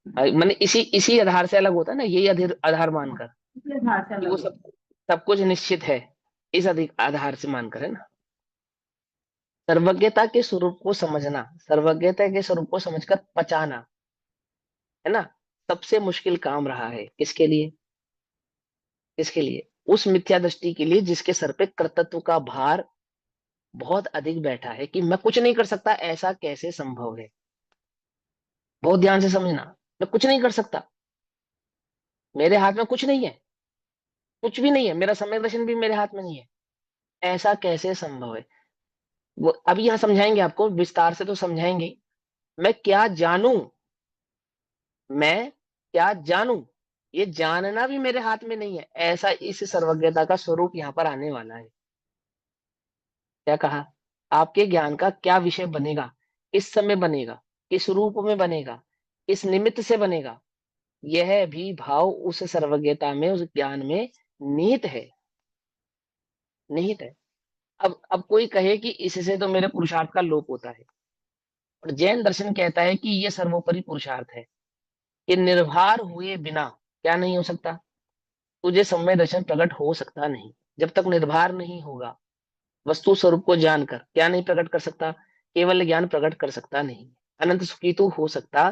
मैंने इसी इसी आधार से अलग होता है ना, यही आधार आधार हाँ, मानकर इसलिए भाषा से कि वो अलग सब होता सब कुछ निश्चित है, इस अधिक आधार से मानकर, है ना। सर्वज्ञता के स्वरूप को समझना, सर्वज्ञता के स्वरूप को समझकर पचाना, है ना, सबसे मुश्किल काम रहा है। किसके लिए? किसके लिए? उस मिथ्या दृष्टि के लिए जिसके सर पे कर्तृत्व का भार बहुत अधिक बैठा है, कि मैं कुछ नहीं कर सकता, ऐसा कैसे संभव है। बहुत ध्यान से समझना, मैं कुछ नहीं कर सकता, मेरे हाथ में कुछ नहीं है, कुछ भी नहीं है, मेरा समय दर्शन भी मेरे हाथ में नहीं है, ऐसा कैसे संभव है। वो अभी यहाँ समझाएंगे, आपको विस्तार से तो समझाएंगे ही। मैं क्या जानूं, मैं क्या जानूं, ये जानना भी मेरे हाथ में नहीं है, ऐसा इस सर्वज्ञता का स्वरूप यहाँ पर आने वाला है। क्या कहा? आपके ज्ञान का क्या विषय बनेगा, किस समय बनेगा, किस रूप में बनेगा, किस निमित्त से बनेगा, यह भी भाव उस सर्वज्ञता में, उस ज्ञान में निहित है। निहित है। अब कोई कहे कि इससे तो मेरे पुरुषार्थ का लोप होता है, और जैन दर्शन कहता है कि यह सर्वोपरि पुरुषार्थ है, कि निर्भर हुए बिना क्या नहीं हो सकता, तुझे समय दर्शन प्रकट हो सकता नहीं। जब तक निर्भर नहीं होगा, वस्तु स्वरूप को जानकर क्या नहीं प्रकट कर सकता, केवल ज्ञान प्रकट कर सकता नहीं, अनंत सुखी तो हो सकता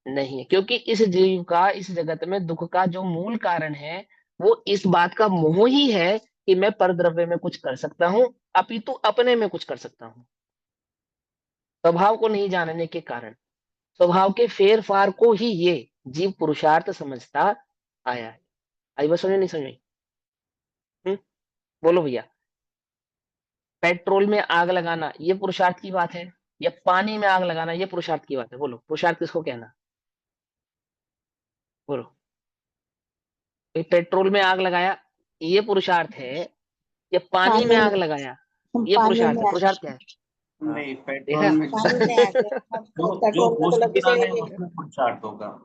नहीं है। क्योंकि इस जीव का, इस जगत में दुख का जो मूल कारण है, वो इस बात का मोह ही है कि मैं परद्रव्य में कुछ कर सकता हूं, अपितु अपने में कुछ कर सकता हूं। स्वभाव को नहीं जानने के कारण, स्वभाव के फेर फार को ही ये जीव पुरुषार्थ समझता आया है। आई बात समझ नहीं समझ? हम्म, बोलो भैया। पेट्रोल में आग लगाना ये पुरुषार्थ की बात है, या पानी में आग लगाना ये पुरुषार्थ की बात है? बोलो, पुरुषार्थ किसको कहना? बोलो। भाई पेट्रोल में आग लगाया ये पुरुषार्थ है, या पानी में पानी आग में, लगाया हम ये पानी पुरुषार्थ में है? पुरुषार्थ क्या है? हाँ, नहीं, पेट्रोल देखा। में पानी में आ गया, अब जो जो पेट्रोल में हो तो लग सकता है जाएगी। उसमें पुरुषार्थ होगा।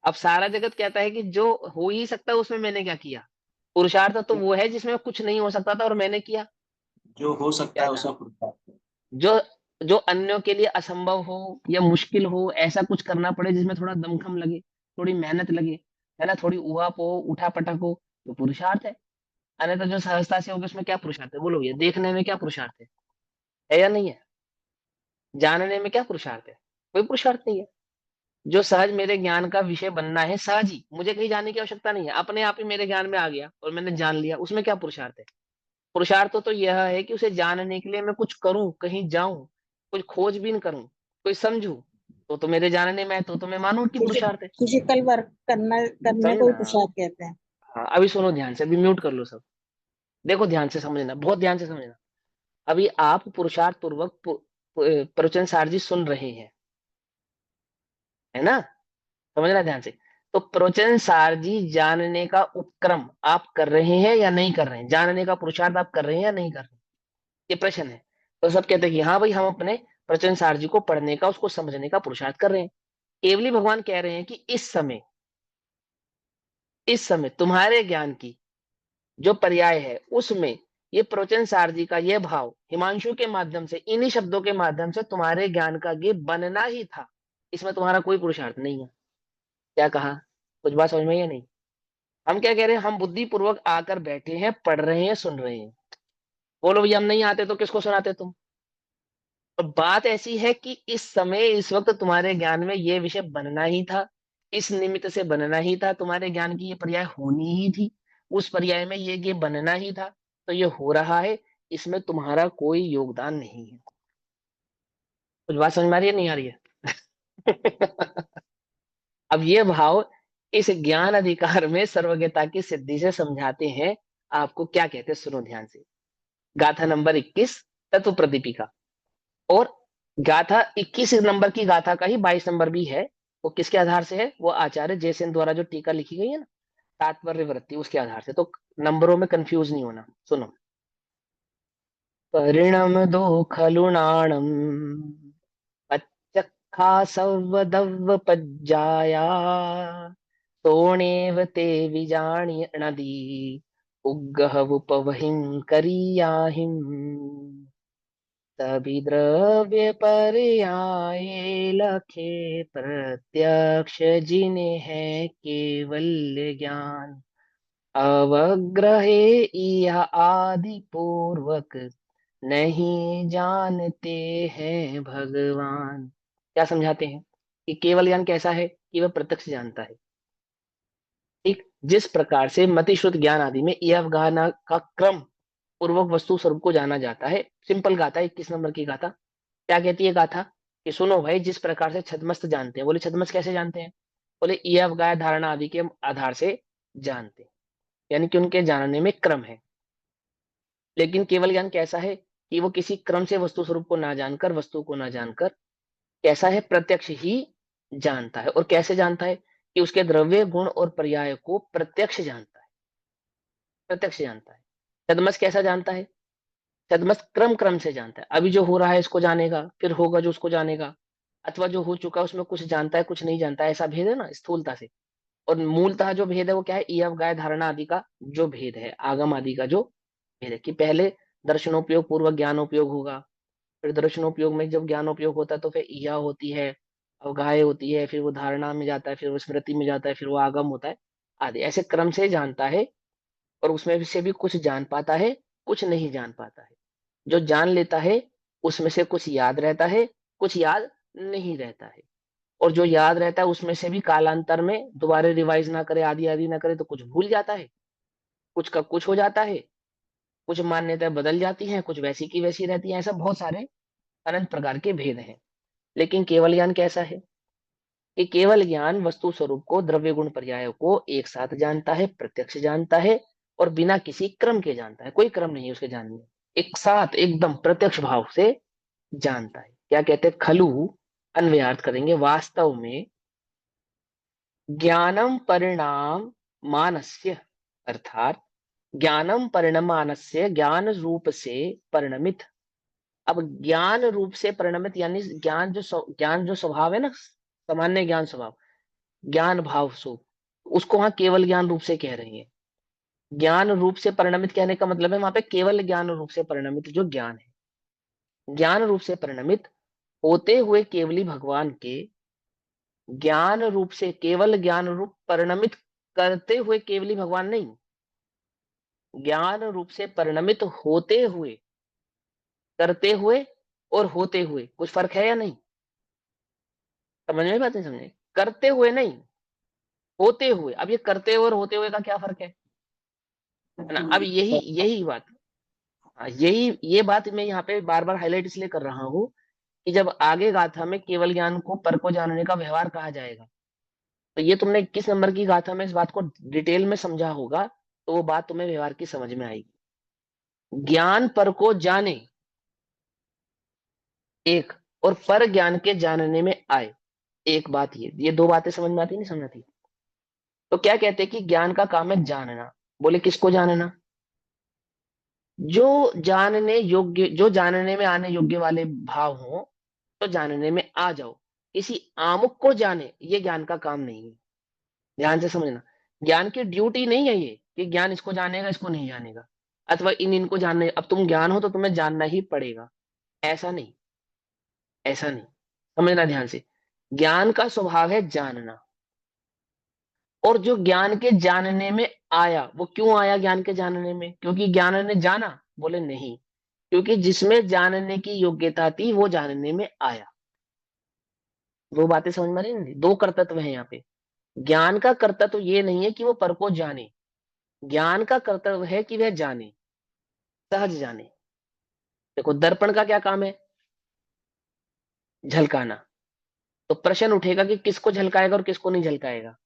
अब सारा जगत कहता है कि जो हो ही सकता है उसमें मैंने क्या किया। पुरुषार्थ तो वो है जिसमें कुछ नहीं हो सकता था और मैंने किया। जो हो सकता क्या है कहा? उसमें पुरुषार्थ है। जो जो अन्यों के लिए असंभव हो या मुश्किल हो, ऐसा कुछ करना पड़े जिसमें थोड़ा दमखम लगे, थोड़ी मेहनत लगे, है ना, थोड़ी उहाप हो, उठा पटक हो, तो पुरुषार्थ है। अन्यथा जो सहजता से होगा उसमें क्या पुरुषार्थ है? बोलो, ये देखने में क्या पुरुषार्थ है या नहीं है? जानने में क्या पुरुषार्थ है? कोई पुरुषार्थ नहीं है। जो सहज मेरे ज्ञान का विषय बनना है, सहज ही, मुझे कहीं जाने की आवश्यकता नहीं है, अपने आप ही मेरे ज्ञान में आ गया और मैंने जान लिया, उसमें क्या पुरुषार्थ है? पुरुषार्थ तो यह है कि उसे जानने के लिए मैं कुछ करूं, कहीं जाऊं, कुछ खोजबीन करूं, कोई समझूं, तो मेरे जानने में है, तो मैं मानूं कि पुरुषार्थ है। फिजिकल वर्क करने समझे को ही ना? पुरुषार्थ कहते हैं। हाँ, अभी सुनो ध्यान से, अभी म्यूट कर लो सब। देखो ध्यान से समझना, बहुत ध्यान से समझना। अभी आप पुरुषार्थ पूर्वक प्रवचन सार जी सुन रहे हैं, है ना? समझना ध्यान से। तो प्रवचन सार जी जानने का उपक्रम आप कर रहे हैं या नहीं कर रहे हैं? जानने का पुरुषार्थ आप कर रहे हैं या नहीं कर रहे हैं? ये प्रश्न है। तो सब कहते हैं कि हाँ भाई, हम अपने प्रवचन सार जी को पढ़ने का, उसको समझने का पुरुषार्थ कर रहे हैं। केवली भगवान कह रहे हैं कि इस समय तुम्हारे ज्ञान की जो पर्याय है उसमें ये प्रवचन सार जी का ये भाव हिमांशु के माध्यम से, इन्हीं शब्दों के माध्यम से तुम्हारे ज्ञान का ये बनना ही था। इसमें तुम्हारा कोई पुरुषार्थ नहीं है। क्या कहा? कुछ बात समझ में आई या नहीं? हम क्या कह रहे हैं? हम बुद्धि पूर्वक आकर बैठे हैं, पढ़ रहे हैं, सुन रहे हैं। बोलो भैया, हम नहीं आते तो किसको सुनाते तुम? और बात ऐसी है कि इस समय इस वक्त तुम्हारे ज्ञान में ये विषय बनना ही था, इस निमित्त से बनना ही था, तुम्हारे ज्ञान की ये पर्याय होनी ही थी, उस पर्याय में ये बनना ही था, तो ये हो रहा है, इसमें तुम्हारा कोई योगदान नहीं है। कुछ बात समझ में आ रही है नहीं आ रही है? अब ये भाव इस ज्ञान अधिकार में सर्वज्ञता की सिद्धि से समझाते हैं। आपको क्या कहते हैं, सुनो ध्यान से। गाथा नंबर 21 तत्व प्रदीपिका, और गाथा 21 नंबर की गाथा का ही 22 नंबर भी है। वो किसके आधार से है? वो आचार्य जयसेन द्वारा जो टीका लिखी गई है ना, तात्पर्य वृत्ति, उसके आधार से। तो नंबरों में कंफ्यूज नहीं होना। सुनो। परिणम दो खलुणाणम पच्चखा सवदव पज्जाया तोणेव ते विजाणी नदी उग्गहवुपवहिं करियाहिं तभी द्रव्य पर्याये लखे प्रत्यक्ष जिन्हें है केवल ज्ञान अवग्रहे यह आदि पूर्वक नहीं जानते हैं भगवान। क्या समझाते हैं कि केवल ज्ञान कैसा है कि वह प्रत्यक्ष जानता है। ठीक जिस प्रकार से मतिश्रुत ज्ञान आदि में यह अवगाहना का क्रम पूर्वक वस्तु स्वरूप को जाना जाता है। सिंपल गाथा 21 नंबर की गाथा क्या कहती है गाथा कि सुनो भाई, जिस प्रकार से छद्मस्त जानते हैं। बोले छद्मस्त कैसे जानते हैं? बोले यह अवगाह धारणा आदि के आधार से जानते हैं, यानी कि उनके जानने में क्रम है। लेकिन केवल ज्ञान कैसा है कि वो किसी क्रम से वस्तु स्वरूप को ना जानकर, वस्तु को ना जानकर कैसा है, प्रत्यक्ष ही जानता है। और कैसे जानता है? कि उसके द्रव्य गुण और पर्याय को प्रत्यक्ष जानता है, प्रत्यक्ष जानता है। छद्मस कैसा जानता है? छद्मस क्रम क्रम से जानता है। अभी जो हो रहा है इसको जानेगा, फिर होगा जो उसको जानेगा, अथवा जो हो चुका है उसमें कुछ जानता है कुछ नहीं जानता है, ऐसा भेद है ना स्थूलता से। और मूलतः जो भेद है वो क्या है? ईयव गाय धारणा आदि का जो भेद है, आगम आदि का जो भेद है, कि पहले दर्शनोपयोग पूर्वक ज्ञानोपयोग होगा, फिर दर्शनोपयोग में जब ज्ञानोपयोग होता है तो फिर ईया होती है, अवगाह्य होती है, फिर वो धारणा में जाता है, फिर वो स्मृति में जाता है, फिर वो आगम होता है आदि। ऐसे क्रम से जानता है। और उसमें से भी कुछ जान पाता है, कुछ नहीं जान पाता है। जो जान लेता है उसमें से कुछ याद रहता है, कुछ याद नहीं रहता है। और जो याद रहता है उसमें से भी कालांतर में दोबारा रिवाइज ना करे, आदि आदि ना करे, तो कुछ भूल जाता है, कुछ का कुछ हो जाता है, कुछ मान्यताएं बदल जाती हैं, कुछ वैसी की वैसी रहती हैं। ऐसा बहुत सारे अनंत प्रकार के भेद हैं। लेकिन केवल ज्ञान कैसा है? कि केवल ज्ञान वस्तु स्वरूप को, द्रव्य गुण पर्यायों को एक साथ जानता है, प्रत्यक्ष जानता है, और बिना किसी क्रम के जानता है। कोई क्रम नहीं है उसके जानने में, एक साथ एकदम प्रत्यक्ष भाव से जानता है। क्या कहते हैं? खलु अन्वयार्थ करेंगे, वास्तव में ज्ञानम परिणाम मानस्य, अर्थात ज्ञानम परिणमानस्य, ज्ञान रूप से परिणमित। अब ज्ञान रूप से परिणमित यानी ज्ञान जो स्वभाव है ना, सामान्य ज्ञान स्वभाव, ज्ञान भाव स्वरूप, उसको वहां केवल ज्ञान रूप से कह रही है। ज्ञान रूप से परिणमित कहने का मतलब है वहां पे केवल ज्ञान रूप से परिणमित जो ज्ञान है, ज्ञान रूप से परिणमित होते हुए केवली भगवान के ज्ञान रूप से, केवल ज्ञान रूप परिणमित करते हुए केवली भगवान नहीं, ज्ञान रूप से परिणमित होते हुए, करते हुए और होते हुए कुछ फर्क है या नहीं? समझ में बात नहीं समझे? करते हुए नहीं, होते हुए। अब ये करते हुए और होते हुए का क्या फर्क है ना? अब यही यही बात, हाँ, यही ये बात मैं यहाँ पे बार बार हाईलाइट इसलिए कर रहा हूँ कि जब आगे गाथा में केवल ज्ञान को पर को जानने का व्यवहार कहा जाएगा, तो ये तुमने 21 नंबर की गाथा में इस बात को डिटेल में समझा होगा, तो वो बात तुम्हें व्यवहार की समझ में आएगी। ज्ञान पर को जाने एक, और पर ज्ञान के जानने में आए एक। बात ये दो बातें समझ में आती नहीं समझ आती? तो क्या कहते हैं कि ज्ञान का काम है जानना। बोले किसको जानना? जो जानने योग्य, जो जानने में आने योग्य वाले भाव हो, तो जानने में आ जाओ। किसी आमुख को जाने, ये ज्ञान का काम नहीं है। ध्यान से समझना, ज्ञान की ड्यूटी नहीं है ये कि ज्ञान इसको जानेगा इसको नहीं जानेगा, अथवा इन इनको जानने, अब तुम ज्ञान हो तो तुम्हें जानना ही पड़ेगा, ऐसा नहीं, ऐसा नहीं। समझना ध्यान से, ज्ञान का स्वभाव है जानना। और जो ज्ञान के जानने में आया, वो क्यों आया ज्ञान के जानने में? क्योंकि ज्ञान ने जाना? बोले नहीं, क्योंकि जिसमें जानने की योग्यता थी वो जानने में आया। वो बातें समझ में आ रही है? दो कर्तव्य है यहाँ पे। ज्ञान का कर्तव्य ये नहीं है कि वो पर को जाने, ज्ञान का कर्तव्य है कि वह जाने, सहज जाने। देखो दर्पण का क्या काम है? झलकाना। तो प्रश्न उठेगा कि किसको झलकाएगा और किसको नहीं झलकाएगा।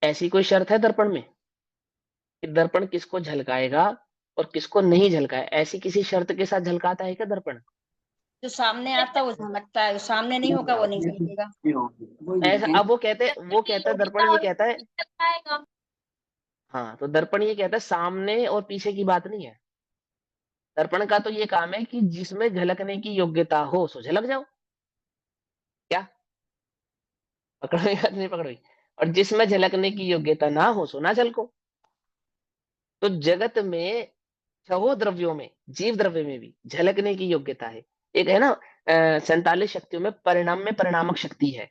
ऐसी कोई शर्त है दर्पण में कि दर्पण किसको झलकाएगा और किसको नहीं झलकाए? ऐसी किसी शर्त के साथ झलकाता है क्या दर्पण? जो सामने आता है वो झलकता है, जो सामने नहीं होगा वो नहीं झलकेगा। ऐसा अब वो कहता है दर्पण ये कहता है, हाँ तो दर्पण ये कहता है सामने और पीछे की बात नहीं है। दर्पण का तो ये काम है कि जिसमें झलकने की योग्यता हो सो झलक जाओ। क्या पकड़ो या नहीं पकड़ो? और जिसमें झलकने की योग्यता ना हो सो ना झलको। तो जगत में छहो द्रव्यों में, जीव द्रव्य में भी झलकने की योग्यता है। एक है ना 47 शक्तियों में परिणाम में परिणामक शक्ति है।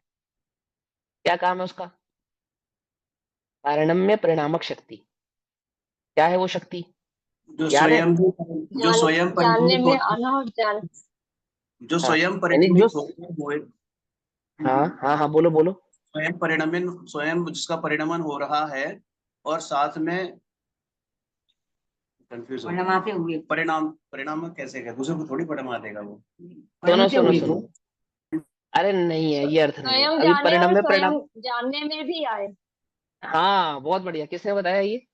क्या काम है उसका? परिणाम में परिणामक शक्ति। क्या है वो शक्ति? जो याद है? स्वयं जो स्वयं जानने परिणमित में होता आना और जान जो हाँ स्वयं यानी जो, परिणमित होता है वो हाँ हाँ हाँ बोलो बोलो। स्वयं जिसका परिणमन हो रहा है, और साथ में कंफ्यूज परिणमाते हुए परिणाम परिणाम कैसे क्या दूसरे को थोड़ी परिणमा देगा वो। सुनो परिणमते सुनो हुए सुनो, तो अरे नहीं है, ये अर्थ नहीं है। स्वयं अभी जाने परिणाम और में परिणाम, स्वयं जानने में भी आए। हाँ बहुत बढ़िया। किसने बताया ये?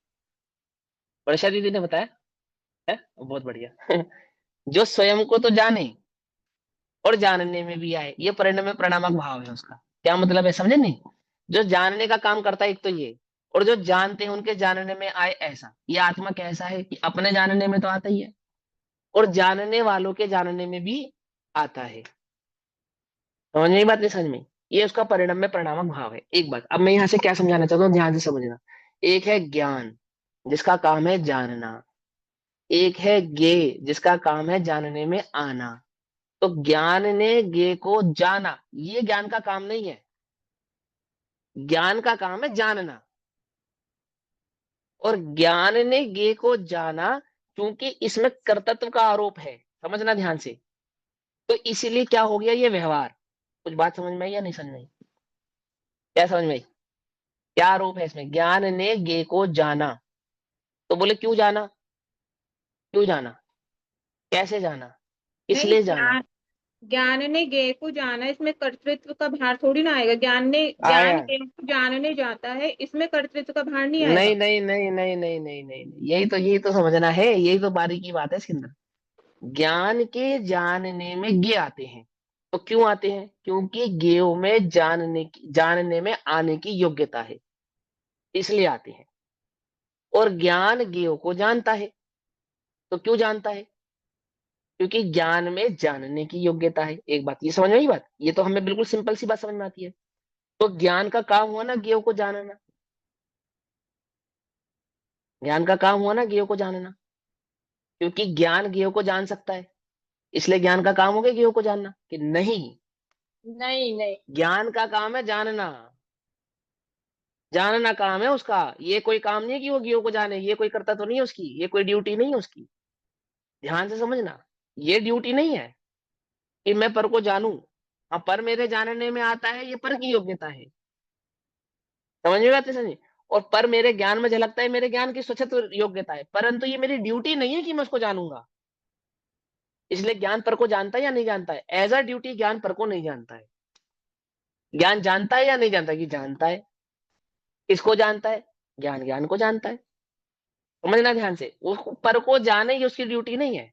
वर्षा दीदी ने बताया है, बहुत बढ़िया। जो स्वयं को तो जाने और जानने में भी आए, ये परिणाम में परिणामक भाव है उसका। क्या मतलब है समझे नहीं? जो जानने का काम करता है एक तो ये, और जो जानते हैं उनके जानने में आए ऐसा। ये आत्मा कैसा है कि अपने जानने में तो आता ही है और जानने वालों के जानने में भी आता है। समझ में? बात नहीं समझ में? ये उसका परिणाम में परिणामक भाव है। एक बात अब मैं यहाँ से क्या समझाना चाहता हूँ, ध्यान से समझना। एक है ज्ञान जिसका काम है जानना, एक है ज्ञे जिसका काम है जानने में आना। तो ज्ञान ने ज्ञे को जाना, ये ज्ञान का काम नहीं है। ज्ञान का काम है जानना, और ज्ञान ने ज्ञे को जाना क्योंकि इसमें कर्तृत्व का आरोप है। समझना ध्यान से। तो इसीलिए क्या हो गया ये व्यवहार। कुछ बात समझ में आई या नहीं समझ में आई? क्या समझ में आई? क्या आरोप है इसमें? ज्ञान ने ज्ञे को जाना। तो बोले क्यों जाना? क्यों जाना? कैसे जाना? नहीं, इसलिए जाना। ज्ञान ज्ञान ने ज्ञेय को जाना, इसमें कर्तृत्व का भार थोड़ी ना आएगा। ज्ञान आया? ज्ञेय को जानने जाता है, इसमें कर्तृत्व का भार नहीं नहीं आएगा। नहीं नहीं नहीं नहीं नहीं नहीं नहीं। यही तो समझना है, यही तो बारीकी बात है इसके अंदर। ज्ञान के जानने में ज्ञ आते हैं। तो क्यों आते हैं? क्योंकि ज्ञेयों में जानने में आने की योग्यता है, इसलिए आते हैं। और ज्ञान ज्ञेयों को जानता है। तो क्यों जानता है? क्योंकि ज्ञान में जानने की योग्यता है। एक बात ये समझ में आई? बात ये तो हमें बिल्कुल सिंपल सी बात समझ में आती है। तो ज्ञान का काम हुआ ना ज्ञेयों को जानना। ज्ञान का काम हुआ ना ज्ञेयों को जानना, क्योंकि ज्ञान ज्ञेयों को जान सकता है, इसलिए ज्ञान का काम हो गया ज्ञेयों को जानना। कि नहीं, नहीं नहीं, ज्ञान का काम है जानना। जानना काम है उसका। ये कोई काम नहीं है कि वो ज्ञेयों को जाने। ये कोई कर्तव्य तो नहीं है उसकी, ये कोई ड्यूटी नहीं है उसकी। ध्यान से समझना, ये ड्यूटी नहीं है कि मैं पर को जानूं। हाँ पर मेरे जानने में आता है, ये पर की योग्यता है। समझ में आती? समझिए। और पर मेरे ज्ञान में झलकता है, मेरे ज्ञान की स्वच्छत योग्यता है। परंतु ये मेरी ड्यूटी नहीं है कि मैं उसको जानूंगा। इसलिए ज्ञान पर को जानता है या नहीं जानता है? एज अ ड्यूटी ज्ञान पर को नहीं जानता है। ज्ञान जानता है या नहीं जानता? कि जानता है। किसको जानता है? ज्ञान ज्ञान को जानता है। समझना ध्यान से, उसको पर को जाने ये उसकी ड्यूटी नहीं है।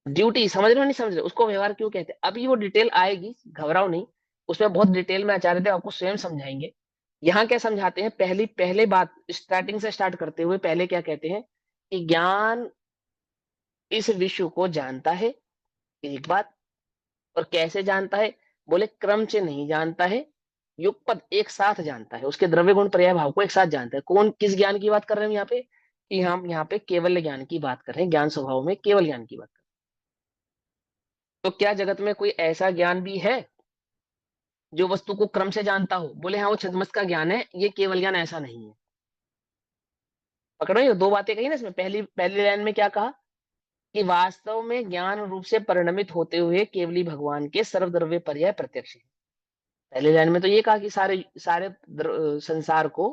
ड्यूटी समझ रहे हो नहीं समझ रहे हो? उसको व्यवहार क्यों कहते हैं? अभी वो डिटेल आएगी, घबराओ नहीं। उसमें बहुत डिटेल में आचार्य देव आपको स्वयं समझाएंगे। यहाँ क्या समझाते हैं? पहले बात स्टार्टिंग से स्टार्ट करते हुए पहले क्या कहते हैं कि ज्ञान इस विश्व को जानता है। एक बात। और कैसे जानता है? बोले क्रम से नहीं जानता है, युगपद एक साथ जानता है। उसके द्रव्य गुण पर्याय भाव को एक साथ जानता है। कौन किस ज्ञान की बात कर रहे हैं यहाँ पे? कि हम यहाँ पे केवल ज्ञान की बात कर रहे हैं। ज्ञान स्वभाव में केवल ज्ञान की बात कर रहे हैं। तो क्या जगत में कोई ऐसा ज्ञान भी है जो वस्तु को क्रम से जानता हो? बोले हाँ वो छद्मस्त का ज्ञान है, ये केवल ज्ञान ऐसा नहीं है। पकड़ो, ये दो बातें कही ना इसमें। पहली पहली लाइन में क्या कहा कि वास्तव में ज्ञान रूप से परिणमित होते हुए केवली भगवान के सर्वद्रव्य पर्याय प्रत्यक्ष है। पहले लाइन में तो ये कहा कि सारे सारे संसार को,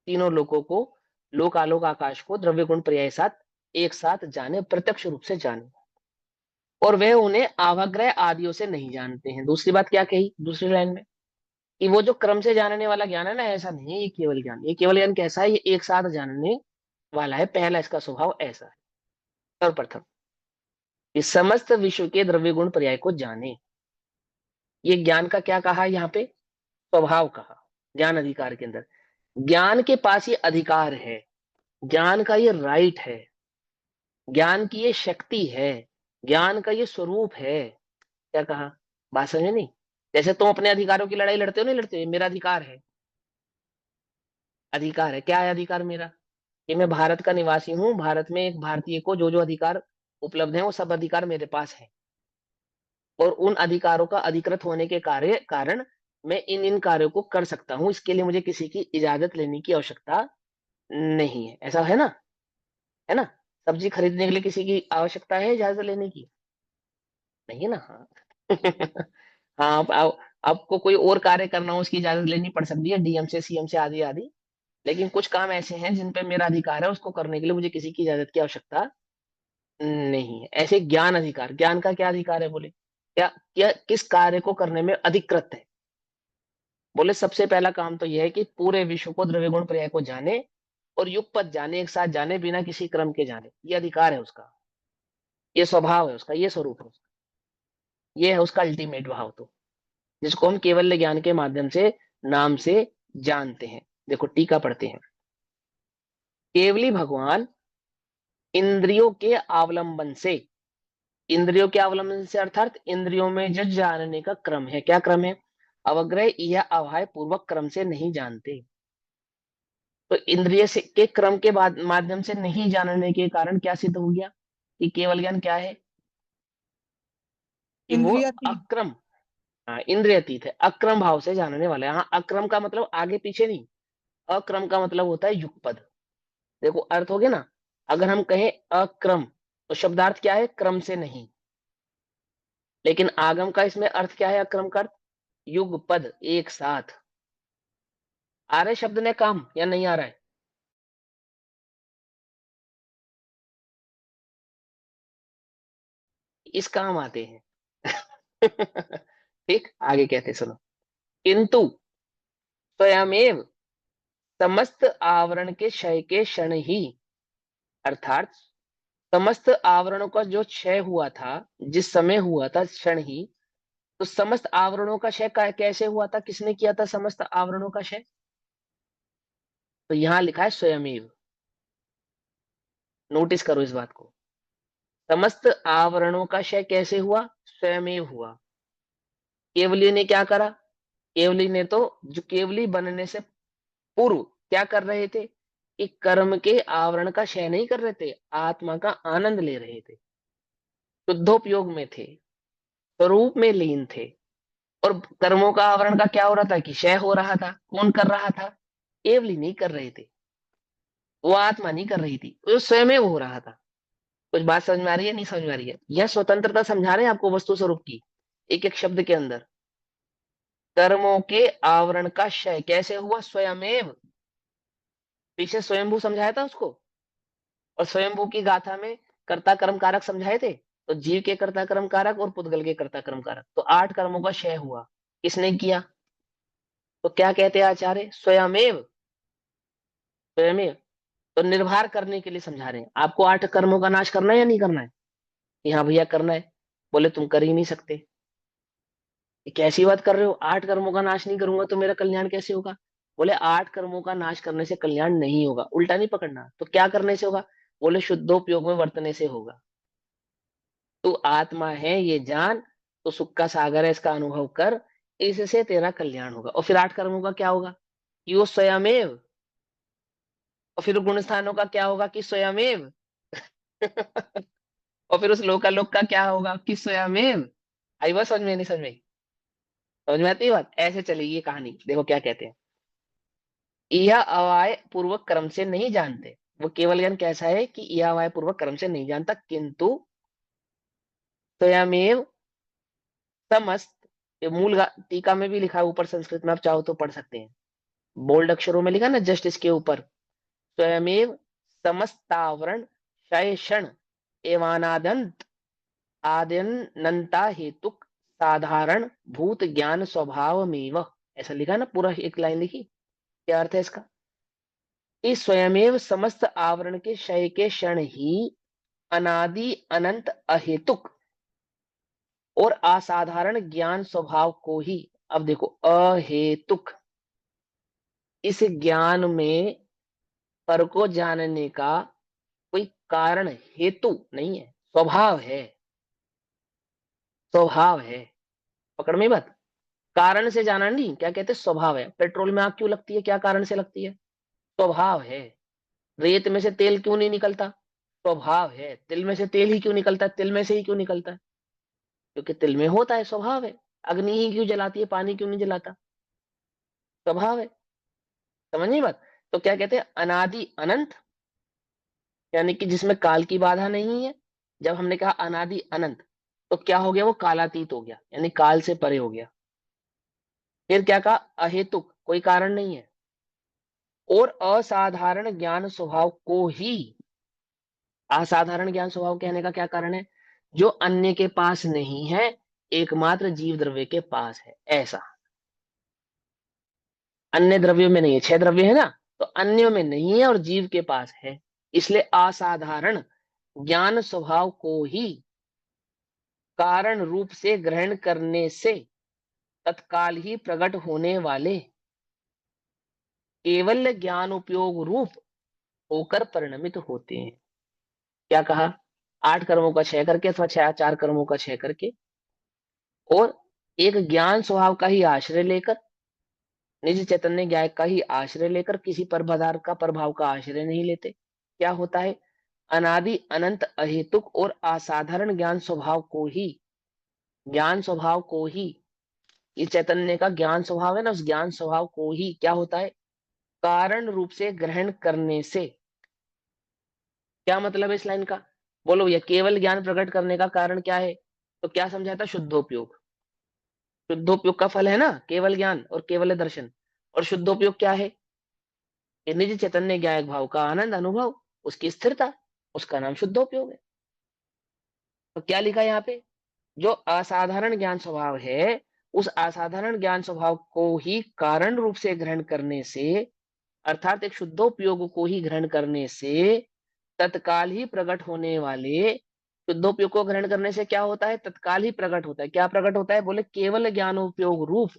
तीनों लोकों को, लोक आलोक आकाश को द्रव्य गुण पर्याय साथ एक साथ जाने, प्रत्यक्ष रूप से जाने, और वह उन्हें आवाग्रह आदियों से नहीं जानते हैं। दूसरी बात क्या कही दूसरी लाइन में, कि वो जो क्रम से जानने वाला ज्ञान है ना, ऐसा नहीं है ये केवल ज्ञान। ये केवल ज्ञान कैसा है? ये एक साथ जानने वाला है। पहला इसका स्वभाव ऐसा है। सर्वप्रथम इस समस्त विश्व के द्रव्य गुण पर्याय को जाने, ये ज्ञान का क्या कहा यहाँ पे? स्वभाव कहा। ज्ञान अधिकार के अंदर ज्ञान के पास ये अधिकार है, ज्ञान का ये राइट है, ज्ञान की ये शक्ति है, ज्ञान का ये स्वरूप है। क्या कहा? बात समझे नहीं? जैसे तुम अपने अधिकारों की लड़ाई लड़ते हो, नहीं लड़ते हो? ये मेरा अधिकार है। अधिकार है, क्या है अधिकार मेरा? कि मैं भारत का निवासी हूं, भारत में एक भारतीय को जो जो अधिकार उपलब्ध है वो सब अधिकार मेरे पास है, और उन अधिकारों का अधिकृत होने के कारण मैं इन इन कार्यों को कर सकता हूं। इसके लिए मुझे किसी की इजाजत लेने की आवश्यकता नहीं है। ऐसा है ना? है ना? सब्जी खरीदने के लिए किसी की आवश्यकता है इजाजत लेने की? नहीं है ना? हाँ। हाँ, आपको कोई और कार्य करना हो उसकी इजाजत लेनी पड़ सकती है, डीएम से, सीएम से, आदि आदि। लेकिन कुछ काम ऐसे हैं जिन पे मेरा अधिकार है, उसको करने के लिए मुझे किसी की इजाजत की आवश्यकता नहीं है। ऐसे ज्ञान अधिकार, ज्ञान का क्या अधिकार है? बोले क्या क्या किस कार्य को करने में अधिकृत है? बोले सबसे पहला काम तो यह है कि पूरे विश्व को द्रव्य गुण पर्याय को जाने और युगपत जाने, एक साथ जाने, बिना किसी क्रम के जाने। ये अधिकार है उसका, ये स्वभाव है उसका, ये स्वरूप है उसका, ये है उसका अल्टीमेट भाव, तो जिसको हम केवल ज्ञान के माध्यम से, नाम से जानते हैं। देखो टीका पढ़ते हैं। केवली भगवान इंद्रियों के अवलंबन से, इंद्रियों के अवलंबन से अर्थात इंद्रियों में जो जानने का क्रम है, क्या क्रम है? अवग्रह या अभाय पूर्वक क्रम से नहीं जानते। तो इंद्रिय से के क्रम के बाद माध्यम से नहीं जानने के कारण क्या सिद्ध हो गया? कि केवल ज्ञान क्या है? कि वो इंद्रियातीत। अक्रम, हाँ इंद्रियातीत है, अक्रम भाव से जानने वाला है। हाँ, अक्रम का मतलब आगे पीछे नहीं, अक्रम का मतलब होता है युगपद। देखो अर्थ हो गया ना। अगर हम कहें अक्रम, तो शब्दार्थ क्या है? क्रम से नहीं। लेकिन आगम का इसमें अर्थ क्या है? अक्रम का अर्थ युगपद, एक साथ। आ रहे शब्द ने काम या नहीं आ रहा है? इस काम आते हैं। ठीक, आगे कहते सुनो। किंतु स्वयमेव समस्त आवरण के क्षय के क्षण ही, अर्थात समस्त आवरणों का जो क्षय हुआ था, जिस समय हुआ था क्षण ही, तो समस्त आवरणों का क्षय कैसे हुआ था? किसने किया था समस्त आवरणों का क्षय? तो यहां लिखा है स्वयमेव। नोटिस करो इस बात को। समस्त आवरणों का क्षय कैसे हुआ? स्वयमेव हुआ। केवली ने क्या करा? केवली ने तो, जो केवली बनने से पूर्व क्या कर रहे थे? कि कर्म के आवरण का क्षय नहीं कर रहे थे, आत्मा का आनंद ले रहे थे, शुद्धोपयोग में थे, स्वरूप में लीन थे। और कर्मों का आवरण का क्या हो रहा था? कि क्षय हो रहा था। कौन कर रहा था? केवली नहीं कर रहे थे, वो आत्मा नहीं कर रही थी, वो स्वयं हो रहा था। कुछ बात समझ में आ रही है? नहीं समझ में आ रही है? यह स्वतंत्रता समझा रहे हैं आपको वस्तु स्वरूप की, एक एक शब्द के अंदर। कर्मों के आवरण का क्षय कैसे हुआ? स्वयमेव। पीछे स्वयंभू समझाया था उसको, और स्वयंभू की गाथा में कर्ता कर्म कारक समझाए थे। तो जीव के कर्ता कर्म कारक और पुद्गल के कर्ता कर्म कारक, तो 8 कर्मों का क्षय हुआ। किसने किया? तो क्या कहते हैं आचार्य? स्वयमेव। स्वयमेव। तो निर्भर करने के लिए समझा रहे हैं। आपको 8 कर्मों का नाश करना है या नहीं करना है? कि हाँ भैया करना है। बोले तुम कर ही नहीं सकते। ये कैसी बात कर रहे हो? 8 कर्मों का नाश नहीं करूंगा तो मेरा कल्याण कैसे होगा? बोले 8 कर्मों का नाश करने से कल्याण नहीं होगा। उल्टा नहीं पकड़ना। तो क्या करने से होगा? बोले शुद्धोपयोग में वर्तने से होगा। तू आत्मा है ये जान, तो सुख का सागर है इसका अनुभव कर, इससे तेरा कल्याण होगा। और फिर 8 कर्मों का क्या होगा? कि वो स्वयमेव। और फिर गुण स्थानों का क्या होगा? कि स्वयमेव। और फिर उस लोकालोक का क्या होगा? कि स्वयमेव। आई बात समझ में? नहीं समझ में? समझ में आती है बात? ऐसे चलेगी ये कहानी। देखो क्या कहते हैं। यह अवाय पूर्वक क्रम से नहीं जानते। वो केवल ज्ञान कैसा है कि यह वाय पूर्वक कर्म से नहीं जानता, किंतु स्वयमेव समस्त, ये टीका में भी लिखा है ऊपर संस्कृत में, आप चाहो तो पढ़ सकते हैं, बोल्ड अक्षरों में लिखा ना जस्ट इसके ऊपर, स्वयमेव समस्तावरण क्षय क्षण एवानादंत आद्यनंता हेतुक साधारण भूत ज्ञान स्वभावमेव, ऐसा लिखा ना, पूरा एक लाइन लिखी। क्या अर्थ है इसका? कि स्वयमेव समस्त आवरण के क्षय के क्षण ही अनादि अनंत अहेतुक और असाधारण ज्ञान स्वभाव को ही, अब देखो अहेतुक, इस ज्ञान में पर को जानने का कोई कारण हेतु नहीं है, स्वभाव है, स्वभाव है। पकड़ में बात, कारण से जाना नहीं, क्या कहते हैं, स्वभाव है। पेट्रोल में आग क्यों लगती है, क्या कारण से लगती है? स्वभाव है। रेत में से तेल क्यों नहीं निकलता? स्वभाव है। तिल में से तेल ही क्यों निकलता है? तिल में से ही क्यों निकलता है? क्योंकि तिल में होता है, स्वभाव है। अग्नि ही क्यों जलाती है, पानी क्यों नहीं जलाता? स्वभाव है। समझिए बात। तो क्या कहते हैं, अनादि अनंत, यानी कि जिसमें काल की बाधा नहीं है। जब हमने कहा अनादि अनंत, तो क्या हो गया, वो कालातीत हो गया, यानी काल से परे हो गया। फिर क्या कहा, अहेतुक, कोई कारण नहीं है, और असाधारण ज्ञान स्वभाव को ही, असाधारण ज्ञान स्वभाव कहने का क्या कारण है, जो अन्य के पास नहीं है, एकमात्र जीव द्रव्य के पास है, ऐसा। अन्य द्रव्यों में नहीं है, 6 द्रव्य है ना, तो अन्यों में नहीं है और जीव के पास है, इसलिए असाधारण ज्ञान स्वभाव को ही कारण रूप से ग्रहण करने से तत्काल ही प्रकट होने वाले केवल ज्ञान उपयोग रूप होकर परिणमित होते हैं। क्या कहा, 8 कर्मों का क्षय करके अथवा 4 कर्मों का क्षय करके, और एक ज्ञान स्वभाव का ही आश्रय लेकर, निज चैतन्य ज्ञान का ही आश्रय लेकर, किसी पर पदार्थ का प्रभाव का आश्रय नहीं लेते। क्या होता है, अनादि अनंत अहेतुक और असाधारण ज्ञान स्वभाव को ही, ज्ञान स्वभाव को ही, इस चैतन्य का ज्ञान स्वभाव है ना, उस ज्ञान स्वभाव को ही क्या होता है, कारण रूप से ग्रहण करने से। क्या मतलब है इस लाइन का? बोलो भैया, केवल ज्ञान प्रकट करने का कारण क्या है? तो क्या समझाया था, शुद्धोपयोग। शुद्धोपयोग का फल है ना केवल ज्ञान और केवल दर्शन। और शुद्धोपयोग क्या है, कि निज चैतन्य ज्ञायक भाव का आनंद अनुभव, उसकी स्थिरता, उसका नाम शुद्धोपयोग है। तो क्या लिखा है यहाँ पे, जो असाधारण ज्ञान स्वभाव है, उस असाधारण ज्ञान स्वभाव को ही कारण रूप से ग्रहण करने से, अर्थात एक शुद्धोपयोग को ही ग्रहण करने से तत्काल ही प्रकट होने वाले, शुद्धोपयोग को ग्रहण करने से क्या होता है, तत्काल ही प्रकट होता है। क्या प्रकट होता है, बोले केवल ज्ञानोपयोग रूप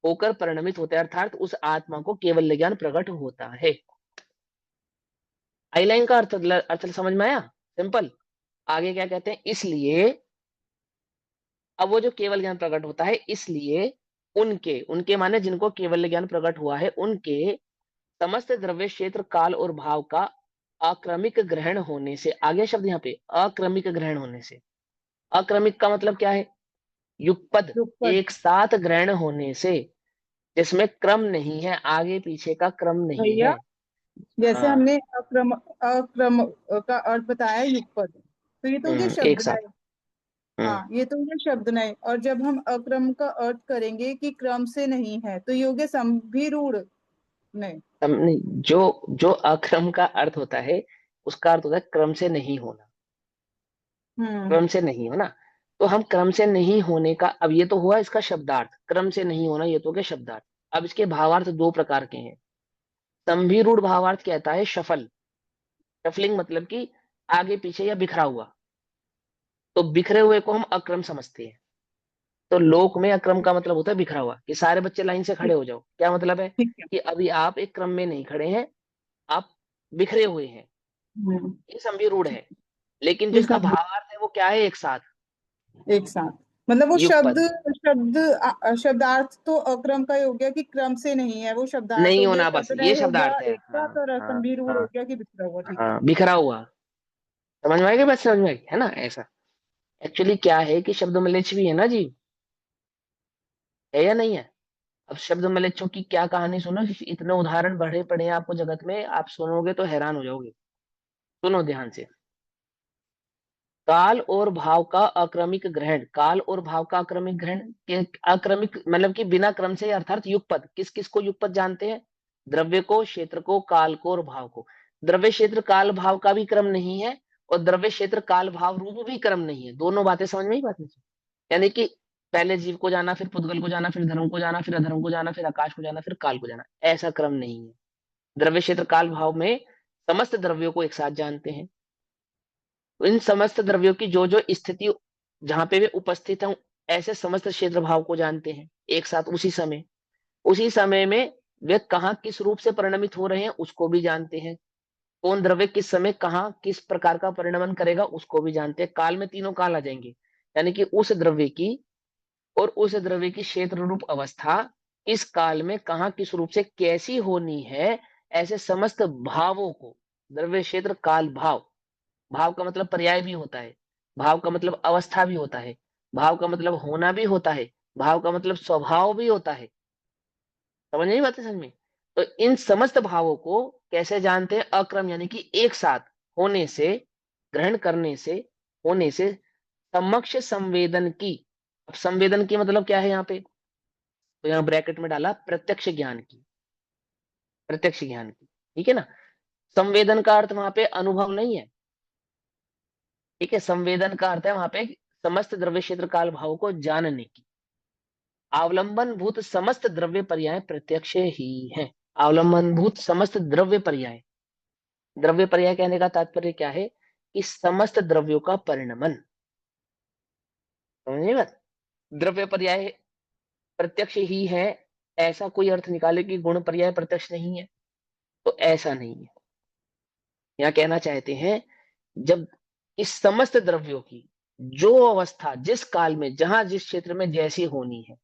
होकर परिणमित होता है, अर्थात उस आत्मा को केवल ज्ञान प्रकट होता है। आई लाइन का अर्थ समझ में आया, सिंपल। आगे क्या कहते हैं, इसलिए अब वो जो केवल ज्ञान प्रकट होता है, इसलिए उनके, उनके माने जिनको केवल ज्ञान प्रकट हुआ है, उनके समस्त द्रव्य क्षेत्र काल और भाव का अक्रमिक ग्रहण होने से, आगे शब्द यहाँ पे अक्रमिक ग्रहण होने से, अक्रमिक का मतलब क्या है, युगपद, युगपद। एक साथ ग्रहण होने से, जिसमें क्रम नहीं है, आगे पीछे का क्रम नहीं भैया, है। जैसे हाँ। हमने अक्रम अक्रम का अर्थ बताया युगपद, तो ये तो हो गया एक शब्द साथ। नय। हाँ, ये तो हो गया शब्द नय। और जब हम अक्रम का अर्थ करेंगे कि क्रम से नहीं है, तो ये हो गया संभिरूढ़ नय। नहीं, जो जो अक्रम का अर्थ होता है, उसका अर्थ होता है क्रम से नहीं होना, क्रम हम्म। से नहीं होना। तो हम क्रम से नहीं होने का, अब ये तो हुआ इसका शब्दार्थ, क्रम से नहीं होना ये तो क्या शब्दार्थ। अब इसके भावार्थ 2 प्रकार के हैं। संभिरूढ़ भावार्थ कहता है शफल, शफलिंग मतलब कि आगे पीछे या बिखरा हुआ। तो बिखरे हुए को हम अक्रम समझते हैं। तो लोक में अक्रम का मतलब होता है बिखरा हुआ, कि सारे बच्चे लाइन से खड़े ठीक। हो जाओ, क्या मतलब है, ठीक है। कि अभी आप एक क्रम में नहीं खड़े हैं, आप बिखरे हुए हैं, हम्म। ये संभिरूढ़ ठीक। है। लेकिन जो ये इसका भावार्थ है वो क्या है, एक साथ, एक साथ, मतलब वो शब्द, युगपद। शब्दार्थ तो अक्रम का ही हो गया कि क्रम से नहीं है, वो शब्दार्थ नहीं हो गया, होना, बस शब्दनय ये हो गया शब्दार्थ है। एक साथ, हाँ और हाँ असंभिरूढ़ हो हाँ गया कि बिखरा हुआ। ठीक है। हाँ, बिखरा हुआ। समझ में आएगी बात, समझ में आएगी है ना, ऐसा। एक्चुअली क्या है कि शब्द मलेच्छ भी है ना जी, है या नहीं है? अब शब्द मलेच्छों की क्या कहानी सुनो, इतने उदाहरण बढ़े पड़े हैं आपको जगत में, आप सुनोगे तो हैरान हो जाओगे। सुनो ध्यान से। काल और भाव का अक्रमिक ग्रहण, काल और भाव का अक्रमिक ग्रहण के अक्रमिक मतलब कि बिना क्रम से, अर्थात युगपत। किस किस को युगपत जानते हैं? द्रव्य को, क्षेत्र को, काल को और भाव को। द्रव्य क्षेत्र काल भाव का भी क्रम नहीं है और द्रव्य क्षेत्र काल भाव रूप भी क्रम नहीं है। दोनों बातें समझ में ही बात नहीं। यानी कि पहले जीव को जाना, फिर पुद्गल को जाना, फिर धर्म को जाना, फिर अधर्म को जाना, फिर आकाश को जाना, फिर काल को जाना, ऐसा क्रम नहीं है। द्रव्य क्षेत्र काल भाव में समस्त द्रव्यों को एक साथ जानते हैं। इन समस्त द्रव्यों की जो जो स्थिति जहां पे वे उपस्थित हैं, ऐसे समस्त क्षेत्र भाव को जानते हैं एक साथ उसी समय में वे कहाँ किस रूप से परिणमित हो रहे हैं उसको भी जानते हैं। कौन द्रव्य किस समय कहाँ किस प्रकार का परिणमन करेगा उसको भी जानते हैं। काल में तीनों काल आ जाएंगे, यानी कि उस द्रव्य की और उस द्रव्य की क्षेत्र रूप अवस्था इस काल में कहाँ किस रूप से कैसी होनी है, ऐसे समस्त भावों को द्रव्य क्षेत्र काल भाव। भाव का मतलब पर्याय भी होता है, भाव का मतलब अवस्था भी होता है, भाव का मतलब होना भी होता है, भाव का मतलब स्वभाव भी होता है। समझ नहीं बात है समझ में? तो इन समस्त भावों को कैसे जानते हैं? अक्रम, यानी कि एक साथ होने से, ग्रहण करने से, होने से समक्ष संवेदन की। अब संवेदन की मतलब क्या है यहाँ पे? तो यहाँ ब्रैकेट में डाला प्रत्यक्ष ज्ञान की, प्रत्यक्ष ज्ञान की, ठीक है ना। संवेदन का अर्थ वहां पे अनुभव नहीं है, ठीक है। संवेदन का अर्थ है वहां पे समस्त द्रव्य क्षेत्र काल भाव को जानने की। अवलंबन भूत समस्त द्रव्य पर्याय प्रत्यक्ष ही है। अवलंबन भूत समस्त द्रव्य पर्याय, द्रव्य पर्याय कहने का तात्पर्य क्या है? कि समस्त द्रव्यों का परिणमन। समझिए बात? द्रव्य पर्याय प्रत्यक्ष ही है, ऐसा कोई अर्थ निकाले कि गुण पर्याय प्रत्यक्ष नहीं है, तो ऐसा नहीं है। यहाँ कहना चाहते हैं जब इस समस्त द्रव्यों की जो अवस्था जिस काल में जहां जिस क्षेत्र में जैसी होनी है,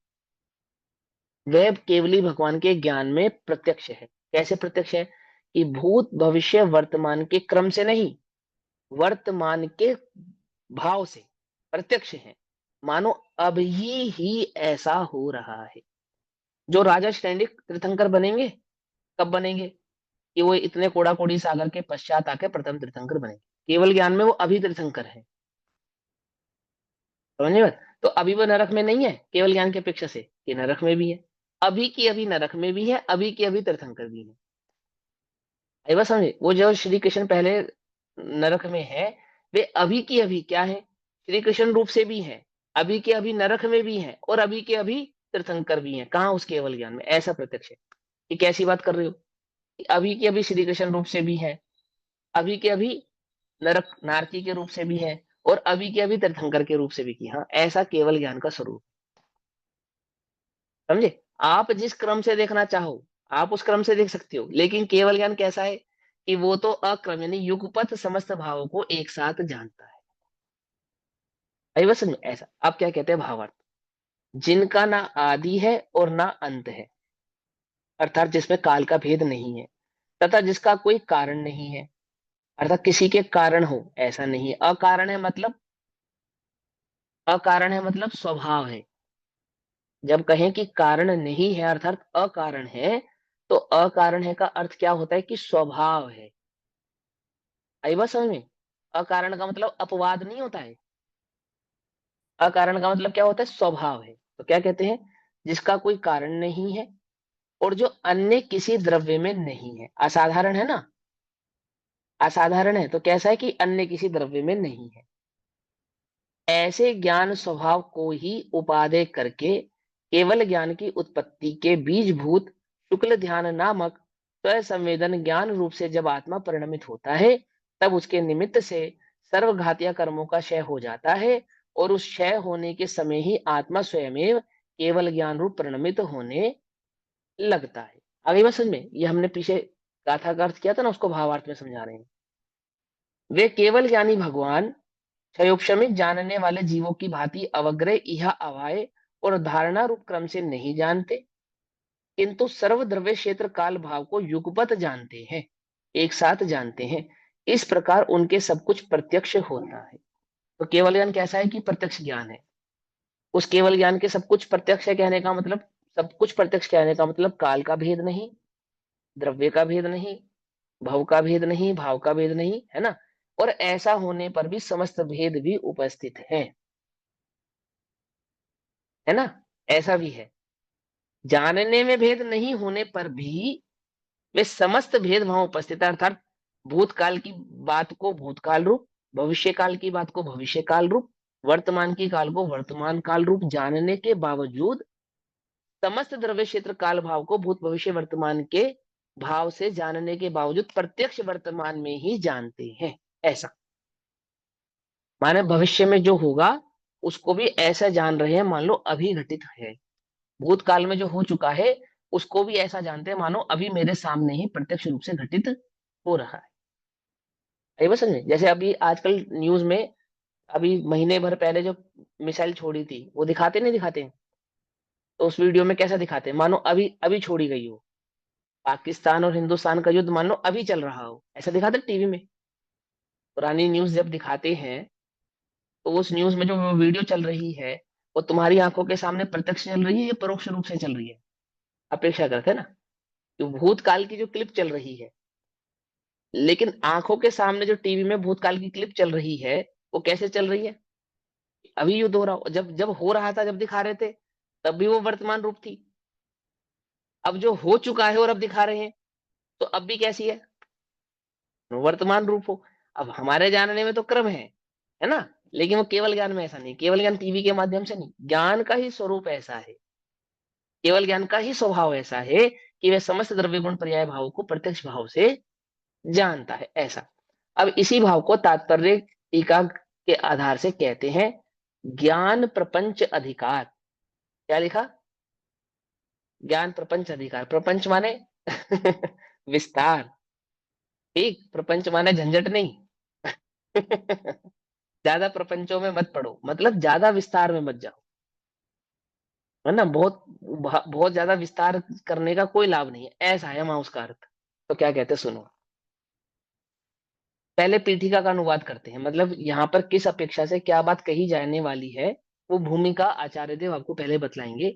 वह केवली भगवान के ज्ञान में प्रत्यक्ष है। कैसे प्रत्यक्ष है? कि भूत भविष्य वर्तमान के क्रम से नहीं, वर्तमान के भाव से प्रत्यक्ष है। मानो अभी ही ऐसा हो रहा है। जो राजा स्टैंडिक तीर्थंकर बनेंगे, कब बनेंगे? कि वो इतने कोड़ा कोड़ी सागर के पश्चात आके प्रथम तीर्थंकर बनेंगे। केवल ज्ञान में वो अभी तीर्थंकर है। समझे बात? तो अभी वो नरक में नहीं है केवल ज्ञान की अपेक्षा से, कि नरक में भी है। अभी की अभी नरक में भी है, अभी की अभी तीर्थंकर भी है। आई बात समझे? वो जो श्री कृष्ण पहले नरक में है, वे अभी की अभी क्या है? श्री कृष्ण रूप से भी है, अभी के अभी नरक में भी है और अभी के अभी तीर्थंकर भी है। कहाँ? उस केवल ज्ञान में। ऐसा प्रत्यक्ष है। ये कैसी बात कर रहे हो? कि अभी के अभी श्री कृष्ण रूप से भी है, अभी के अभी नरक नारकी के रूप से भी है और अभी के अभी तीर्थंकर के रूप से भी की। हाँ, ऐसा केवल ज्ञान का स्वरूप। समझे? आप जिस क्रम से देखना चाहो आप उस क्रम से देख सकते हो, लेकिन केवल ज्ञान कैसा है? कि वो तो अक्रम यानी युगपत समस्त भावों को एक साथ जानता है। आई बस समझ में? ऐसा आप क्या कहते हैं? भावार्थ, जिनका ना आदि है और ना अंत है, अर्थात जिसमें काल का भेद नहीं है, तथा जिसका कोई कारण नहीं है, अर्थात किसी के कारण हो ऐसा नहीं है। अकारण है मतलब, अकारण है मतलब स्वभाव है। जब कहें कि कारण नहीं है अर्थात अकारण है, तो अकारण है का अर्थ क्या होता है? कि स्वभाव है। आई बात समझ में? अकारण का मतलब अपवाद नहीं होता है, अकारण का मतलब क्या होता है? स्वभाव है। तो क्या कहते हैं? जिसका कोई कारण नहीं है और जो अन्य किसी द्रव्य में नहीं है। असाधारण है ना, असाधारण है तो कैसा है? कि अन्य किसी द्रव्य में नहीं है। ऐसे ज्ञान स्वभाव को ही उपादेय करके केवल ज्ञान की उत्पत्ति के बीजभूत शुक्ल ध्यान नामक स्वसंवेदन ज्ञान रूप से जब आत्मा परिणमित होता है, तब उसके निमित्त से सर्वघातीय कर्मों का क्षय हो जाता है और उस क्षय होने के समय ही आत्मा स्वयमेव केवल ज्ञान रूप परिणमित होने लगता है। आगे बात समझ में? ये हमने पीछे गाथा का अर्थ किया था ना, उसको भावार्थ में समझा रहे हैं। वे केवल ज्ञानी भगवान क्षयोपशमित जानने वाले जीवों की भांति अवग्रह यह अवाय और धारणा रूप क्रम से नहीं जानते, किंतु सर्वद्रव्य क्षेत्र काल भाव को युगपत जानते हैं, एक साथ जानते हैं। इस प्रकार उनके सब कुछ प्रत्यक्ष होता है। तो केवल ज्ञान कैसा है? कि प्रत्यक्ष ज्ञान है। उस केवल ज्ञान के सब कुछ प्रत्यक्ष है कहने का मतलब, सब कुछ प्रत्यक्ष कहने का मतलब काल का भेद नहीं, द्रव्य का भेद नहीं, भव का भेद नहीं, भाव का भेद नहीं, है ना। और ऐसा होने पर भी समस्त भेद भी उपस्थित है ना, ऐसा भी है। जानने में भेद नहीं होने पर भी वे समस्त भेद वहां उपस्थित है, अर्थात भूतकाल की बात को भूतकाल रूप, भविष्य काल की बात को भविष्य काल रूप, वर्तमान की काल को वर्तमान काल रूप जानने के बावजूद समस्त द्रव्य क्षेत्र काल भाव को भूत भविष्य वर्तमान के भाव से जानने के बावजूद प्रत्यक्ष वर्तमान में ही जानते हैं। ऐसा माने भविष्य में जो होगा उसको भी ऐसा जान रहे हैं मान लो अभी घटित है, भूतकाल में जो हो चुका है उसको भी ऐसा जानते हैं मानो अभी मेरे सामने ही प्रत्यक्ष रूप से घटित हो रहा है। ये बस समझे, जैसे अभी आजकल न्यूज में अभी महीने भर पहले जो मिसाइल छोड़ी थी वो दिखाते नहीं दिखाते, तो उस वीडियो में कैसा दिखाते हैं मानो अभी अभी छोड़ी गई हो, पाकिस्तान और हिंदुस्तान का युद्ध मान लो अभी चल रहा हो, ऐसा दिखाते टीवी में। पुरानी न्यूज जब दिखाते हैं तो उस न्यूज में जो वीडियो चल रही है वो तुम्हारी आंखों के सामने प्रत्यक्ष चल रही है या परोक्ष रूप से चल रही है, अपेक्षा करते हैं ना। तो भूतकाल की जो क्लिप चल रही है, लेकिन आंखों के सामने जो टीवी में भूतकाल की क्लिप चल रही है वो कैसे चल रही है, अभी युद्ध हो रहा हो, जब जब हो रहा था जब दिखा रहे थे तब भी वो वर्तमान रूप थी, अब जो हो चुका है और अब दिखा रहे हैं तो अब भी कैसी है, वर्तमान रूप हो। अब हमारे जानने में तो क्रम है ना, लेकिन वो केवल ज्ञान में ऐसा नहीं, केवल ज्ञान टीवी के माध्यम से नहीं, ज्ञान का ही स्वरूप ऐसा है, केवल ज्ञान का ही स्वभाव ऐसा है कि वह समस्त द्रव्य गुण पर्याय भाव को प्रत्यक्ष भाव से जानता है। ऐसा अब इसी भाव को तात्पर्य टीका के आधार से कहते हैं ज्ञान प्रपंच अधिकार। क्या लिखा, ज्ञान प्रपंच अधिकार, प्रपंच माने विस्तार, ठीक, प्रपंच माने झंझट नहीं ज्यादा प्रपंचों में मत पड़ो, मतलब ज्यादा विस्तार में मत जाओ, है ना, बहुत बहुत ज्यादा विस्तार करने का कोई लाभ नहीं है, ऐसा है वहां उसका अर्थ। तो क्या कहते हैं सुनो, पहले पीठिका का अनुवाद करते हैं, मतलब यहाँ पर किस अपेक्षा से क्या बात कही जाने वाली है वो भूमिका आचार्य देव आपको पहले बतलाएंगे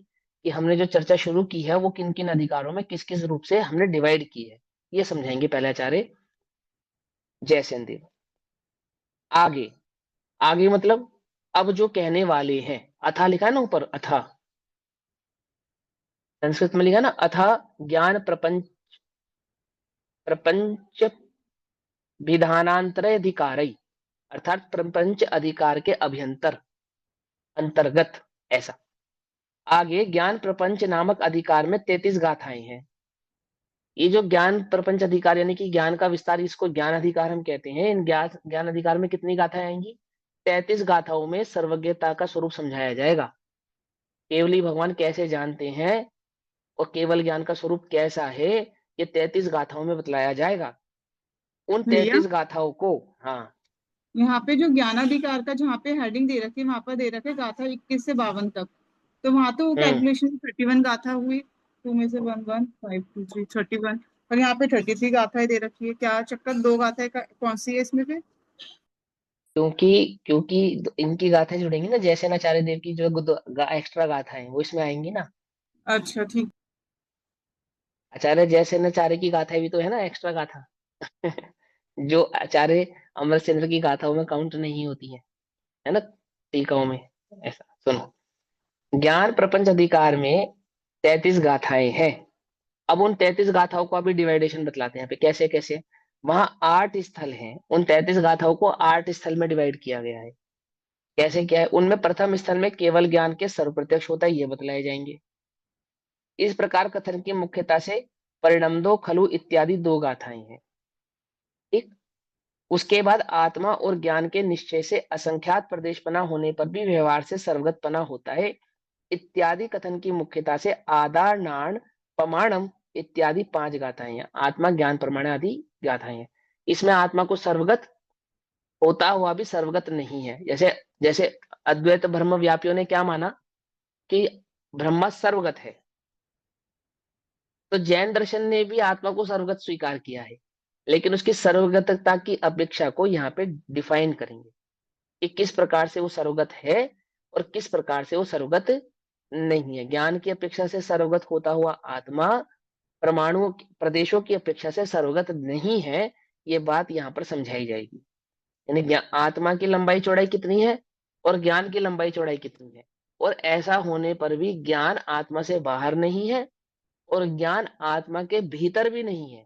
कि हमने जो चर्चा शुरू की है वो किन किन अधिकारों में किस किस रूप से हमने डिवाइड की है, ये समझाएंगे पहले आचार्य जयसेन देव। आगे आगे मतलब अब जो कहने वाले हैं, अथा लिखा है ना ऊपर, अथा संस्कृत में लिखा ना, अथा ज्ञान प्रपंच प्रपंच विधानांतर अधिकार, अर्थात प्रपंच अधिकार के अभ्यंतर अंतर्गत। ऐसा आगे ज्ञान प्रपंच नामक अधिकार में 33 गाथाएं हैं। ये जो ज्ञान प्रपंच अधिकार यानी कि ज्ञान का विस्तार, इसको ज्ञान अधिकार हम कहते हैं। इन ज्ञान अधिकार में कितनी गाथाएं आएंगी, 33 गाथाओं में सर्वज्ञता का स्वरूप समझाया जाएगा, केवली भगवान कैसे जानते हैं और केवल ज्ञान का स्वरूप कैसा है, ये 33 गाथाओं में बतलाया जाएगा। उन भैया 33 गाथाओं को, हाँ यहाँ पे जो ज्ञानाधिकार का जहाँ पे हेडिंग दे रखी है वहां पर दे रखे गाथा 21 से 52 तक, तो वहां तो वो कैलकुलेशन 31 गाथा हुई, 2 में से 1 1 5 2 3 31, और यहाँ पे 33 गाथाएं दे रखी है। क्या चक्कर, 2 गाथाएं कौन सी है इसमें पे? क्योंकि क्योंकि इनकी गाथाएं जुड़ेंगी ना, जैसे नाचार्य देव की जो एक्स्ट्रा गाथा है वो इसमें आएंगी ना। अच्छा ठीक। आचार्य जैसे नाचार्य की गाथाएं भी तो है ना एक्स्ट्रा गाथा जो आचार्य अमरचंद्र की गाथाओं में काउंट नहीं होती है ना, टीकाओं में। ऐसा सुनो, ज्ञान प्रपंच अधिकार में 33 गाथाएं हैं। अब उन 33 गाथाओं को अभी डिवाइडेशन बतलाते हैं यहाँ पे कैसे कैसे। वहां 8 स्थल हैं, उन 33 गाथाओं को 8 स्थल में डिवाइड किया गया है। कैसे क्या है, उनमें प्रथम स्थल में केवल ज्ञान के सर्वप्रत्यक्ष होता है, ये बतलाए जाएंगे। इस प्रकार कथन की मुख्यता से परिणमदो खलु इत्यादि 2 गाथाएं हैं, ठीक। उसके बाद आत्मा और ज्ञान के निश्चय से असंख्यात प्रदेशपना होने पर भी व्यवहार से सर्वगतपना होता है इत्यादि कथन की मुख्यता से आदारणाण प्रमाणम इत्यादि 5 गाथाएं हैं। आत्मा ज्ञान प्रमाण आदि गाथाएं हैं। इसमें आत्मा को सर्वगत होता हुआ भी सर्वगत नहीं है। जैसे जैसे अद्वैत ब्रह्म व्यापियों ने क्या माना कि ब्रह्मा सर्वगत है, तो जैन दर्शन ने भी आत्मा को सर्वगत स्वीकार किया है, लेकिन उसकी सर्वगतता की अपेक्षा को यहाँ पे डिफाइन करेंगे कि किस प्रकार से वो सर्वगत है और किस प्रकार से वो सर्वगत नहीं है। ज्ञान की अपेक्षा से सर्वगत होता हुआ आत्मा परमाणुओं प्रदेशों की अपेक्षा से सर्वगत नहीं है, ये बात यहाँ पर समझाई जाएगी। यानी आत्मा की लंबाई चौड़ाई कितनी है और ज्ञान की लंबाई चौड़ाई कितनी है, और ऐसा होने पर भी ज्ञान आत्मा से बाहर नहीं है और ज्ञान आत्मा के भीतर भी नहीं है।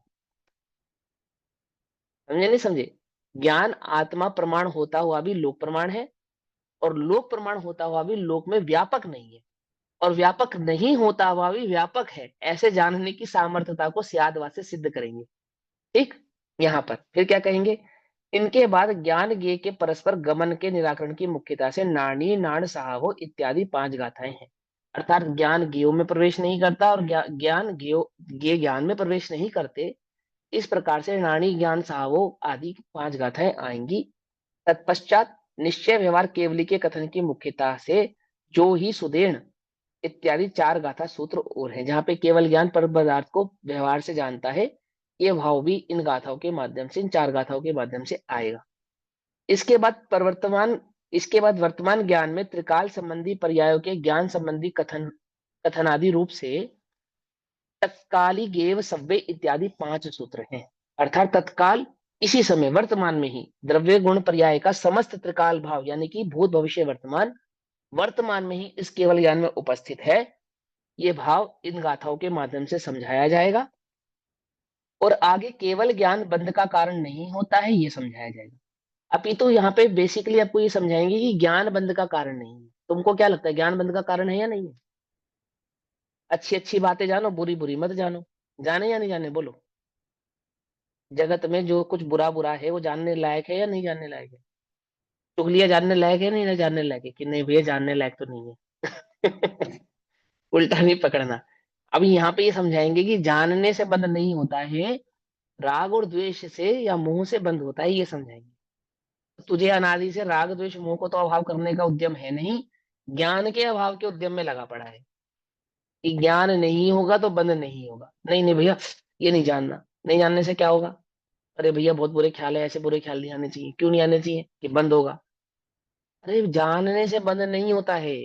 समझे नहीं समझे? ज्ञान आत्मा प्रमाण होता हुआ भी लोक प्रमाण है और लोक प्रमाण होता हुआ भी लोक में व्यापक नहीं है, और व्यापक नहीं होता हुआ भी व्यापक है, ऐसे जानने की सामर्थ्यता को स्यादवाद से सिद्ध करेंगे। ठीक। यहाँ पर फिर क्या कहेंगे, इनके बाद ज्ञान ज्ञेय के परस्पर गमन के निराकरण की मुख्यता से नाणी नाण साहवो इत्यादि 5 गाथाएं हैं। अर्थात ज्ञान ज्ञेयों में प्रवेश नहीं करता और ज्ञान ज्ञेय ज्ञान में प्रवेश नहीं करते। इस प्रकार से नाणी ज्ञान साहवो आदि 5 गाथाएं आएंगी। तत्पश्चात निश्चय व्यवहार केवली के कथन की मुख्यता से जो ही सुदेण इत्यादि 4 गाथा सूत्र और हैं, जहां पे केवल ज्ञान पर पदार्थ को व्यवहार से जानता है। ये भाव भी इन गाथाओं के माध्यम से, इन 4 गाथाओं के माध्यम से आएगा। इसके बाद प्रवर्तमान इसके बाद वर्तमान ज्ञान में त्रिकाल संबंधी पर्यायों के ज्ञान संबंधी कथनादि रूप से तत्काली गेव सव्य इत्यादि 5 सूत्र हैं। अर्थात तत्काल इसी समय वर्तमान में ही द्रव्य गुण पर्याय का समस्त त्रिकाल भाव यानी कि भूत भविष्य वर्तमान, वर्तमान में ही इस केवल ज्ञान में उपस्थित है। ये भाव इन गाथाओं के माध्यम से समझाया जाएगा और आगे केवल ज्ञान बंध का कारण नहीं होता है ये समझाया जाएगा। अपितु यहाँ पे बेसिकली आपको ये समझाएंगे कि ज्ञान बंध का कारण नहीं है। तुमको क्या लगता है, ज्ञान बंध का कारण है या नहीं है? अच्छी अच्छी बातें जानो, बुरी बुरी मत जानो। जाने या नहीं जाने बोलो? जगत में जो कुछ बुरा बुरा है वो जानने लायक है या नहीं जानने लायक है? चुगलियां जानने लायक है नहीं जानने लायक है? कि नहीं भैया जानने लायक तो नहीं है। उल्टा नहीं पकड़ना। अब यहाँ पे ये समझाएंगे कि जानने से बंद नहीं होता है, राग और द्वेष से या मोह से बंद होता है, ये समझाएंगे। तुझे अनादि से राग द्वेष मोह को तो अभाव करने का उद्यम है नहीं, ज्ञान के अभाव के उद्यम में लगा पड़ा है कि ज्ञान नहीं होगा तो बंद नहीं होगा। नहीं नहीं भैया, ये नहीं जानना, नहीं जानने से क्या होगा? अरे भैया बहुत बुरे ख्याल है, ऐसे बुरे ख्याल नहीं आने चाहिए। क्यों नहीं आने चाहिए? कि बंद होगा। अरे जानने से बंद नहीं होता है,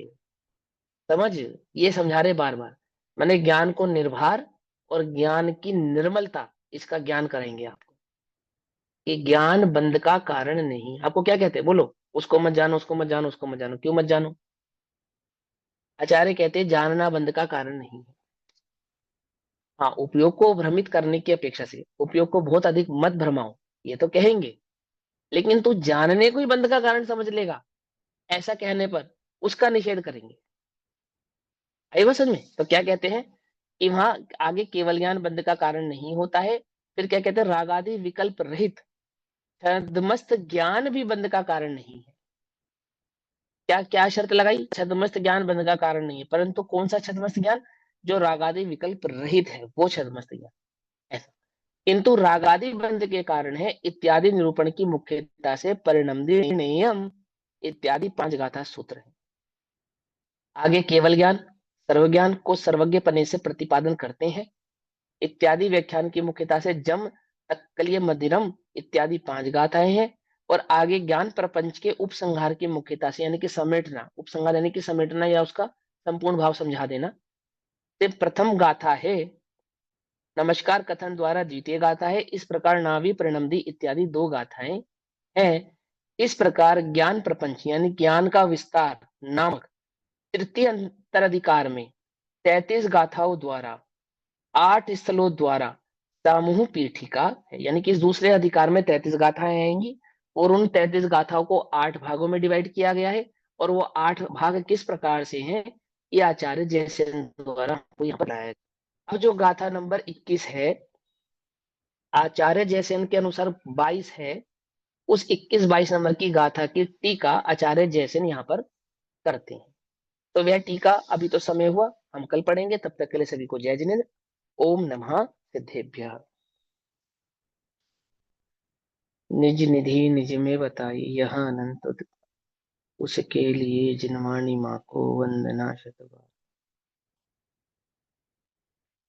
समझ? ये समझा रहे बार बार। मैंने ज्ञान को निर्भर और ज्ञान की निर्मलता, इसका ज्ञान करेंगे आपको कि ज्ञान बंद का कारण नहीं। आपको क्या कहते हैं बोलो? उसको मत जानो, उसको मत जानो, उसको मत जानो। क्यों मत जानो? आचार्य कहते हैं जानना बंद का कारण नहीं है। हाँ, उपयोग को भ्रमित करने की अपेक्षा से उपयोग को बहुत अधिक मत भ्रमाओ, ये तो कहेंगे। लेकिन तू जानने को ही बंद का कारण समझ लेगा, ऐसा कहने पर उसका निषेध करेंगे। आई बात समझ में? तो क्या कहते हैं कि वहां आगे केवल ज्ञान बंद का कारण नहीं होता है। फिर क्या कहते हैं, रागादि विकल्प रहित छद्मस्त ज्ञान भी बंद का कारण नहीं है। क्या क्या शर्त लगाई? छद्मस्त ज्ञान बंद का कारण नहीं है, परंतु कौन सा छद्मस्त ज्ञान? जो रागादि विकल्प रहित है वो छद्मस्त ज्ञान, ऐसा। किंतु रागादि बंध के कारण है इत्यादि निरूपण की मुख्यता से परिणमनीयम इत्यादि 5 गाथा सूत्र है। आगे केवल ज्ञान सर्वज्ञान को सर्वज्ञ पने से प्रतिपादन करते हैं इत्यादि व्याख्यान की मुख्यता से जम तक्कलीय मदिरम इत्यादि 5 गाथाएं हैं। और आगे ज्ञान प्रपंच के उपसंहार की मुख्यता से यानी कि समेटना, उपसंहार यानी कि समेटना या उसका संपूर्ण भाव समझा देना, से प्रथम गाथा है नमस्कार कथन द्वारा द्वितीय गाथा है। इस प्रकार नाभि प्रणमदी इत्यादि 2 गाथाएं हैं। इस प्रकार ज्ञान प्रपंच यानी ज्ञान का विस्तार नामक तृतीय अंतराधिकार में 33 गाथाओं द्वारा 8 स्थलों द्वारा समूह पीठिका है। यानी कि इस दूसरे अधिकार में 33 गाथाएं आएंगी और उन 33 गाथाओं को 8 भागों में डिवाइड किया गया है। और वो 8 भाग किस प्रकार से हैं, ये आचार्य जयसेन द्वारा आपको यहाँ बताया गया। अब जो गाथा नंबर 21 है, आचार्य जयसेन के अनुसार 22 है। उस 21-22 नंबर की गाथा की टीका आचार्य जयसेन यहाँ पर करते हैं। तो वह टीका अभी तो समय हुआ, हम कल पढ़ेंगे। तब तक के लिए सभी को जय जिनेन्द्र। ओम नमः सिद्धेभ्यः। निज निधि निज में बताई यह अनंत, उसके लिए जिनवाणी माँ को वंदना शतबार।